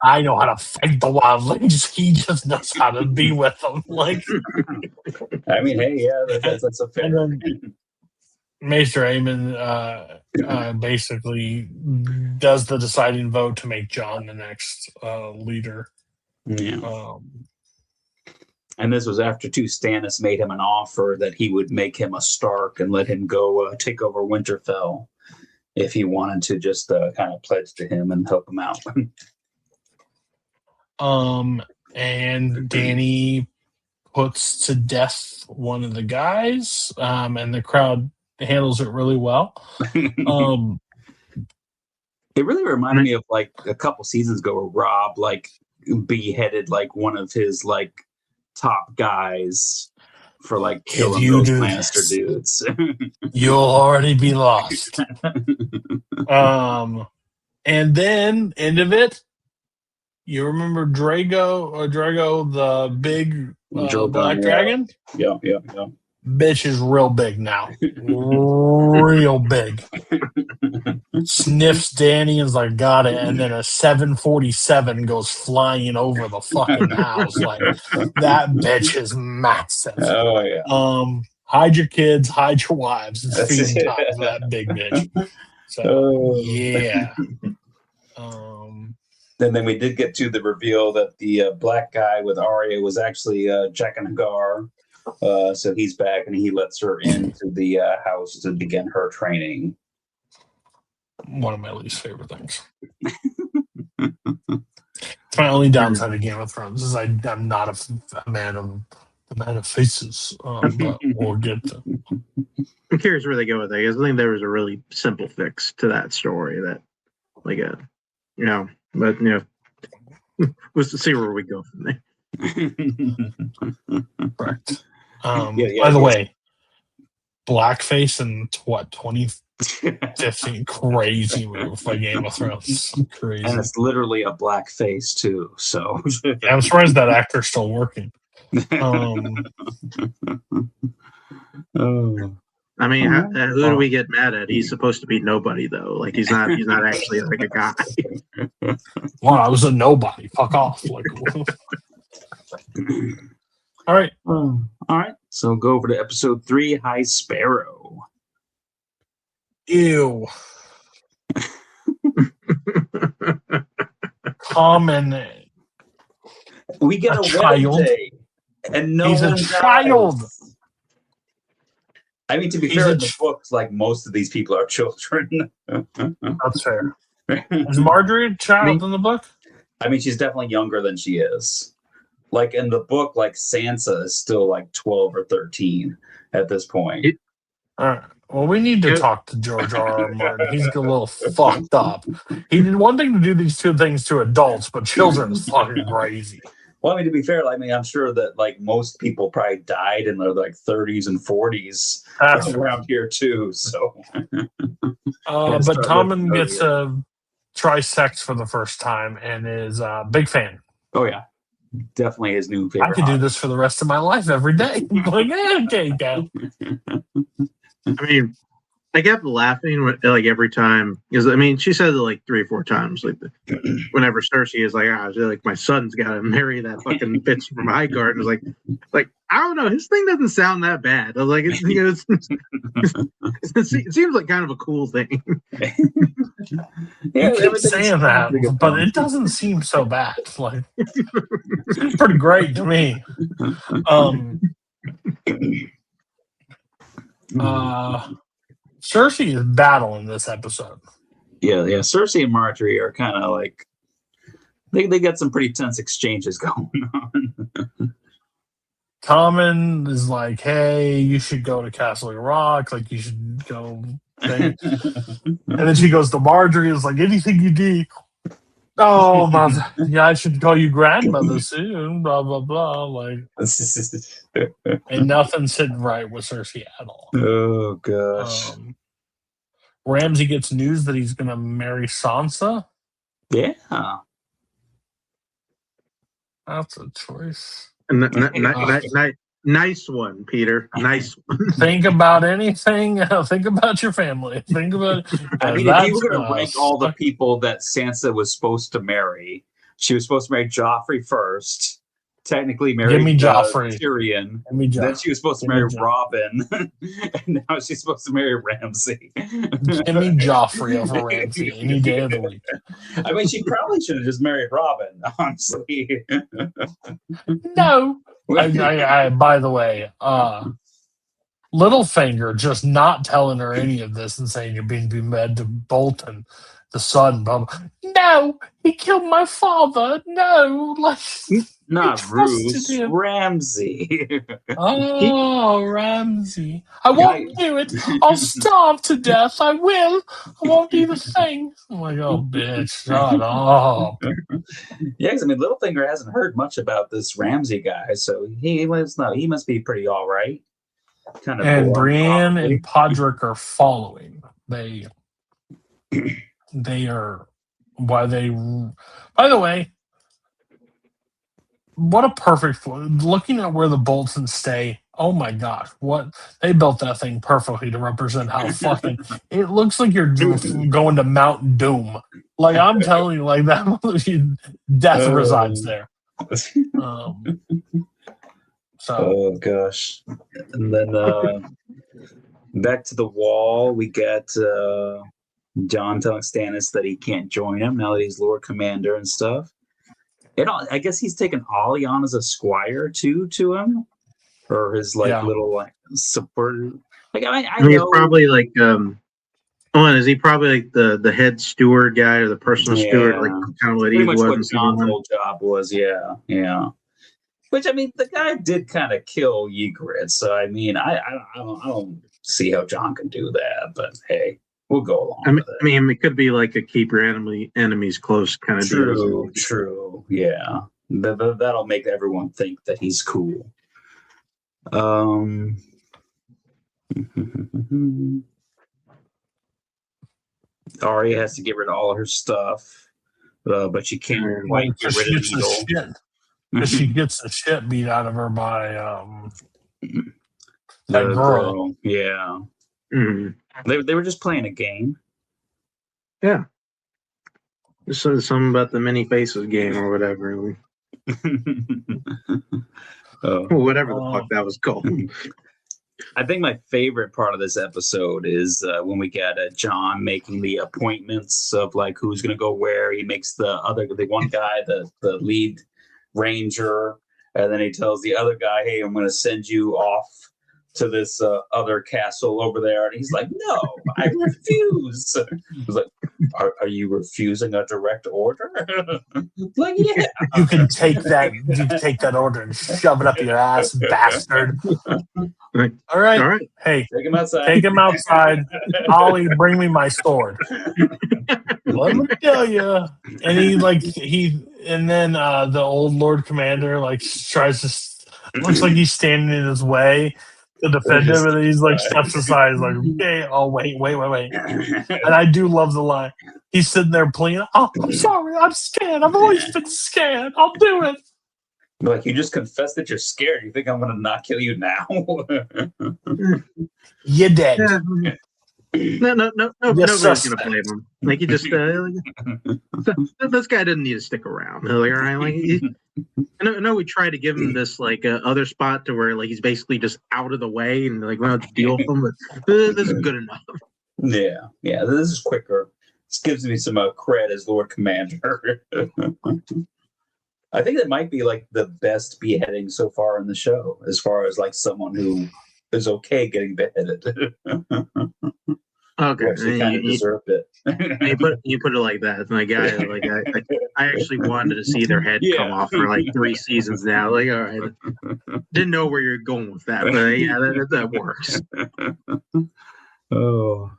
I know how to fight the wildlings. He just knows how to be with them. Like, I mean, hey, yeah, that's a fair. and then Maester Aemon basically does the deciding vote to make Jon the next leader. Yeah. And this was after Stannis made him an offer that he would make him a Stark and let him go take over Winterfell if he wanted to just kind of pledge to him and help him out. And Danny puts to death one of the guys, and the crowd handles it really well. It really reminded me of like a couple seasons ago where Rob like beheaded like one of his like top guys for like killing those Lannister dudes. You'll already be lost. And then end of it, you remember Drago, the big black dragon? Yeah. Bitch is real big now. Real big. Sniffs Danny and is like, got it. And then a 747 goes flying over the fucking house. Like, that bitch is massive. Oh, yeah. Hide your kids, hide your wives. It's feeding time for that big bitch. So, yeah. Then we did get to the reveal that the black guy with Arya was actually Jaqen H'ghar. So he's back and he lets her into the house to begin her training. One of my least favorite things. It's my only downside of Game of Thrones is I'm not a man of faces. But we'll get to. I'm curious where they go with that. I think there was a really simple fix to that story that, like was to see where we go from there. Correct. By the way, blackface in what 2015? Crazy move by Game of Thrones. Crazy, and it's literally a black face too. So yeah, I'm surprised that actor's still working. I mean, who do we get mad at? He's supposed to be nobody, though. Like he's not actually like a guy. Well, I was a nobody. Fuck off. Like, all right. All right. So go over to episode 3, High Sparrow. Ew. Common. We get a child. wedding day, and no He's one a dies. child. I mean, to be fair, in the books, like most of these people are children. That's fair. Is Marjorie a child in the book? I mean, she's definitely younger than she is. Like in the book, like Sansa is still like 12 or 13 at this point. All right. Well, we need to talk to George R. R. Martin. He's a little fucked up. He did one thing to do these two things to adults, but children is fucking crazy. Well, I mean, to be fair, I mean, I'm sure that like most people probably died in their like 30s and 40s around here too. So, but Tommen gets to try sex for the first time and is a big fan. Oh yeah, definitely his new favorite. I could do this for the rest of my life every day. Like, okay, go. I mean, I kept laughing like every time because I mean she says it like 3 or 4 times. Like whenever Cersei is like my son's got to marry that fucking bitch from Highgarden. It's like I don't know, his thing doesn't sound that bad. I was like, it seems like kind of a cool thing. You keep saying that, but it doesn't seem so bad. Like it's pretty great to me. Cersei is battling this episode. Yeah. Cersei and Marjorie are kind of like they got some pretty tense exchanges going on. Tommen is like, "Hey, you should go to Castle Rock. Like, you should go." And then she goes to Marjorie. Is like, "Anything you need." Oh, mother. Yeah, I should call you grandmother soon. Blah blah blah. Like, and nothing's sitting right with Cersei at all. Oh gosh. Ramsay gets news that he's gonna marry Sansa. Yeah, that's a choice. Nice one, Peter. Nice one. Think about anything. Think about your family. Think about. I mean, if you were going to rank all the people that Sansa was supposed to marry, she was supposed to marry Joffrey first. Technically, marry Tyrion. Then she was supposed to marry Robin, and now she's supposed to marry Ramsay. Give me Joffrey over Ramsay any day of the week. I mean, she probably should have just married Robin, honestly. No. I by the way, Littlefinger just not telling her any of this and saying you're being led to Bolton, the son. Blah, blah. No, he killed my father. No, like not Bruce, Ramsay. Oh, Ramsay. I won't do it. I'll starve to death. I will. I won't do the thing. I'm like, oh, bitch, shut up. Yeah, because I mean, Littlefinger hasn't heard much about this Ramsay guy, so he must be pretty all right. Kind of. And Brienne and Podrick are following. They are. Why they? By the way. What a perfect looking at where the Boltons stay. Oh my gosh, what they built that thing perfectly to represent how fucking it looks like you're going to Mount Doom. Like I'm telling you, like that death resides there. Oh gosh, and then back to the Wall, we got Jon telling Stannis that he can't join him now that he's Lord Commander and stuff. I guess he's taken Ollie on as a squire too to him, or his little like support. Like I know he's probably like is he probably like the head steward guy or the personal steward, like kind of what he was? What John's whole job was, yeah. Which I mean, the guy did kind of kill Ygritte, so I mean, I don't see how Jon can do that, but hey. We'll go along. I mean, it could be like a keep your enemies close kind of deal. True. Yeah, that'll make everyone think that he's cool. Arya has to get rid of all of her stuff, but she can't quite get rid of Needle. Because she gets the shit beat out of her by that girl. Yeah. Mm-hmm. They were just playing a game. Yeah. Just something about the many faces game or whatever. Whatever the fuck that was called. I think my favorite part of this episode is when we get Jon making the appointments of like who's going to go where. He makes the one guy, the lead ranger, and then he tells the other guy, "Hey, I'm going to send you off to this other castle over there," and he's like, "No, I refuse." I was like, are you refusing a direct order? Like, yeah. You can take that order and shove it up your ass, bastard. Like, All right. all right. Hey, Take him outside. take him outside. Ollie, bring me my sword. Let me tell you. And and then the old Lord Commander tries to looks like he's standing in his way to defend him, and he's steps aside. He's like, okay, oh wait. And I do love the line. He's sitting there pleading, oh, I'm sorry, I'm scared. I've always been scared. I'll do it. Like, you just confessed that you're scared. You think I'm going to not kill you now? You're dead. Yeah. No, nobody's gonna blame him. Like, he just this guy didn't need to stick around. Like, all right, I know we tried to give him this other spot to where he's basically just out of the way and we don't have to deal with him, but this is good enough. Yeah, this is quicker. This gives me some cred as Lord Commander. I think that might be the best beheading so far in the show, as far as someone who is okay getting beheaded. Okay, Actually kind of deserved it. you put it like that. I actually wanted to see their head come off for 3 seasons now. All right, didn't know where you're going with that, but yeah, that works. Oh.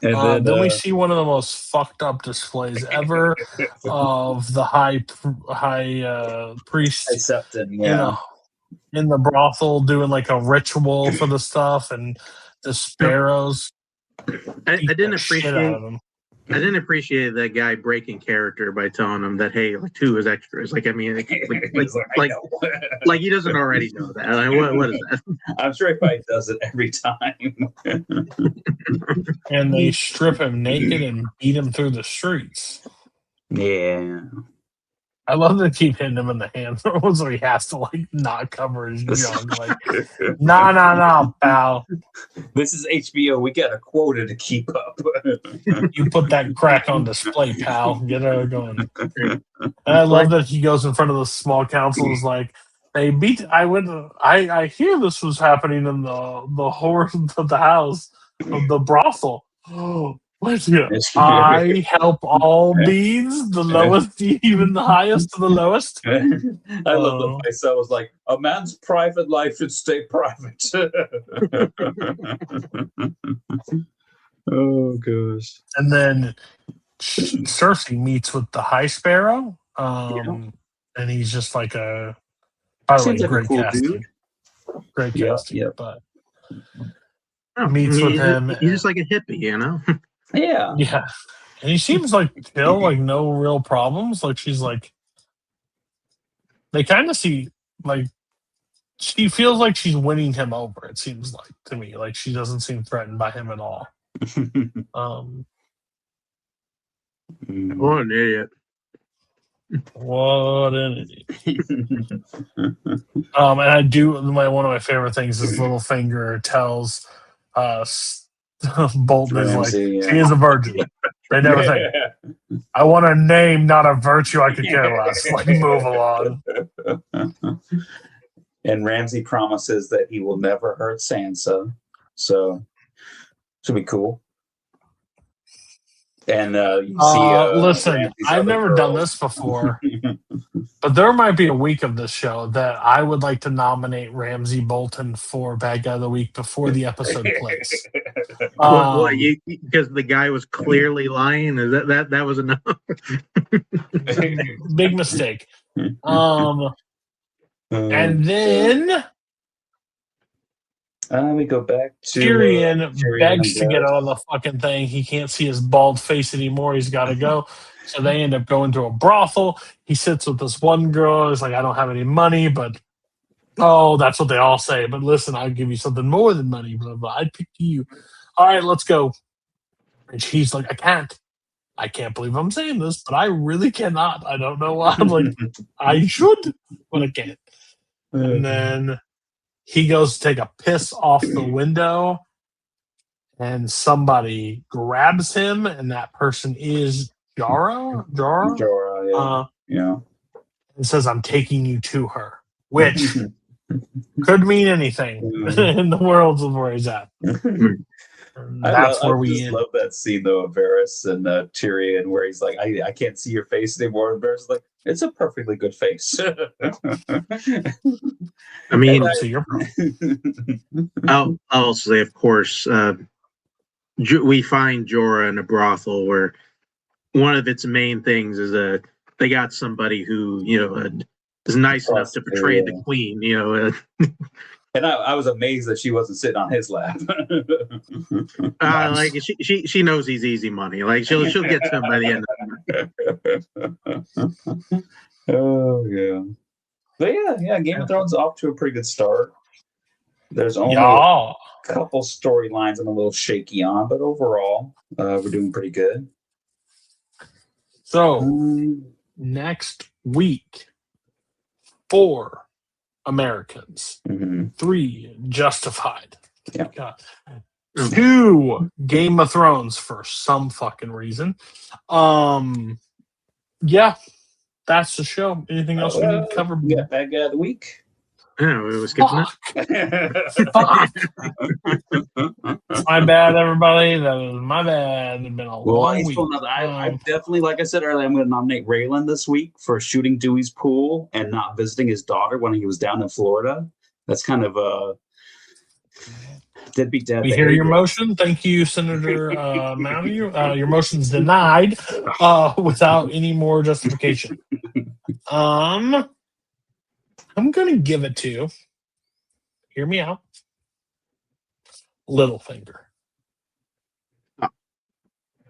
And then we see one of the most fucked up displays ever of the high priest in the brothel doing a ritual for the stuff, and the sparrows. I didn't appreciate that guy breaking character by telling him that, hey, 2 is extras. He doesn't already know that. What is that? I'm sure he probably does it every time. And they strip him naked and beat him through the streets. Yeah. I love to keep hitting him in the hand so he has to not cover his junk. Nah, pal. This is HBO. We got a quota to keep up. You put that crack on display, pal. Get her going. And I love that he goes in front of the small council. Is they beat. I hear this was happening in the horse of the house of the brothel. I help all beings, the lowest, even the highest to the lowest. I love the place. I was like, a man's private life should stay private. Oh, gosh. And then Cersei meets with the High Sparrow, and he's just by the way, great cool casting. Dude. Great casting, but meets with him. He's just like a hippie, you know? Yeah. And he seems chill, no real problems. She's they kind of see, she feels like she's winning him over, it seems to me. She doesn't seem threatened by him at all. What an idiot. What an idiot. And I do, one of my favorite things is Littlefinger tells Bolton Ramsay, she is a virgin. They never think. I want a name, not a virtue. I could care less. Move along. And Ramsay promises that he will never hurt Sansa. So, should be cool. And you see, listen, Ramsay's I've other never girls. done this before, but there might be a week of this show that I would like to nominate Ramsay Bolton for Bad Guy of the Week before the episode plays. Because the guy was clearly lying. Is that was enough? Big mistake. And then we go back to Tyrion begs to get on the fucking thing. He can't see his bald face anymore. He's got to go. So they end up going to a brothel. He sits with this one girl. He's like, I don't have any money, but that's what they all say. But listen, I'll give you something more than money. Blah, blah. I'd pick you. All right, let's go. And she's like, I can't. I can't believe I'm saying this, but I really cannot. I don't know why. I'm like, I should, but I can't. And then he goes to take a piss off the window, and somebody grabs him, and that person is Jorah, yeah. And says, I'm taking you to her, which could mean anything in the world of where he's at. That's where I we just end. love that scene though of Varys and Tyrion, where he's like, I can't see your face anymore. And Varys is like, it's a perfectly good face. I mean, So you're I'll also say, of course, we find Jorah in a brothel where one of its main things is they got somebody who is nice enough to portray the queen. And I was amazed that she wasn't sitting on his lap. Like she knows he's easy money. Like she'll get to him by the end of the night. Oh yeah. But yeah, Game of Thrones off to a pretty good start. There's only y'all. a couple storylines I'm a little shaky on, but overall, we're doing pretty good. So next week, 4 Americans, 3 Justified. Yeah. God. 2 Game of Thrones for some fucking reason. Yeah, that's the show. Anything else we need to cover? We got Bad Guy of the Week. Yeah, we were skipping it. Fuck. My bad, everybody. That was my bad. It's been a long week. I definitely, like I said earlier, I'm going to nominate Raylan this week for shooting Dewey's pool and not visiting his daughter when he was down in Florida. That's kind of a deadbeat dad. We hear your motion. Thank you, Senator Mounty. Your motion's denied without any more justification. I'm going to give it to, hear me out, Littlefinger.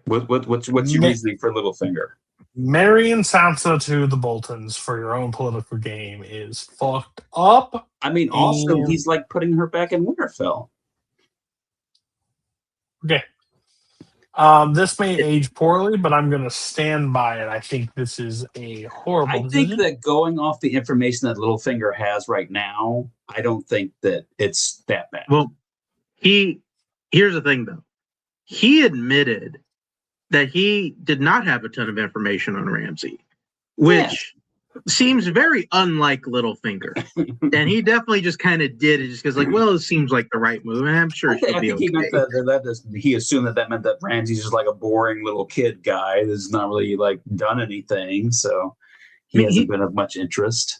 What's your reasoning for Littlefinger? Marrying Sansa to the Boltons for your own political game is fucked up. I mean, also, he's like putting her back in Winterfell. Okay. This may age poorly, but I'm going to stand by it. I think this is a horrible decision. I think that going off the information that Littlefinger has right now, I don't think that it's that bad. Well, here's the thing, though. He admitted that he did not have a ton of information on Ramsay, which seems very unlike Littlefinger. And he definitely just kind of did it just because, it seems like the right move. And I'm sure she'll be okay. He meant he assumed that meant that Ramsay's just like a boring little kid guy that's not really done anything. So he hasn't been of much interest.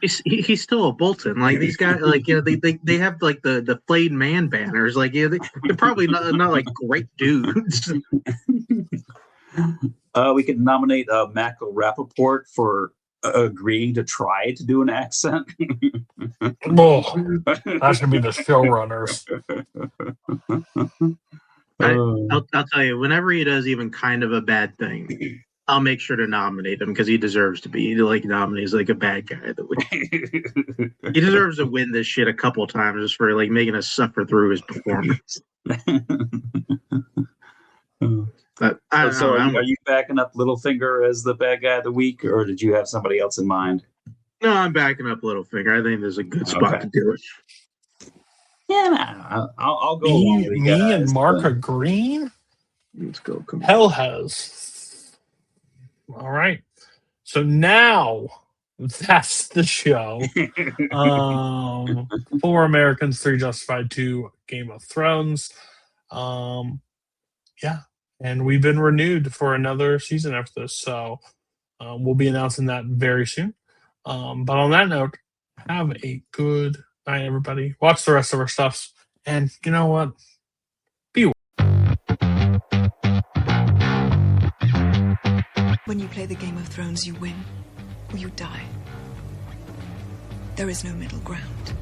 He's still a Bolton. These guys, they have the flayed man banners. They're probably not great dudes. We could nominate Michael Rappaport for agreeing to try to do an accent. That should be the showrunners. I'll tell you, whenever he does even kind of a bad thing, I'll make sure to nominate him because he deserves to be nominated as a bad guy of the week. He deserves to win this shit a couple times just for making us suffer through his performance. But are you backing up Littlefinger as the bad guy of the week, or did you have somebody else in mind? No, I'm backing up Littlefinger. I think there's a good spot to do it. Yeah, I'll go along with you guys. Me and Mark agreeing? Let's go. Hell has. All right. So now that's the show. 4 Americans, 3 Justified, 2 Game of Thrones. Yeah. And we've been renewed for another season after this. So we'll be announcing that very soon. But on that note, have a good night, everybody. Watch the rest of our stuffs. And you know what? Be When you play the Game of Thrones, you win or you die. There is no middle ground.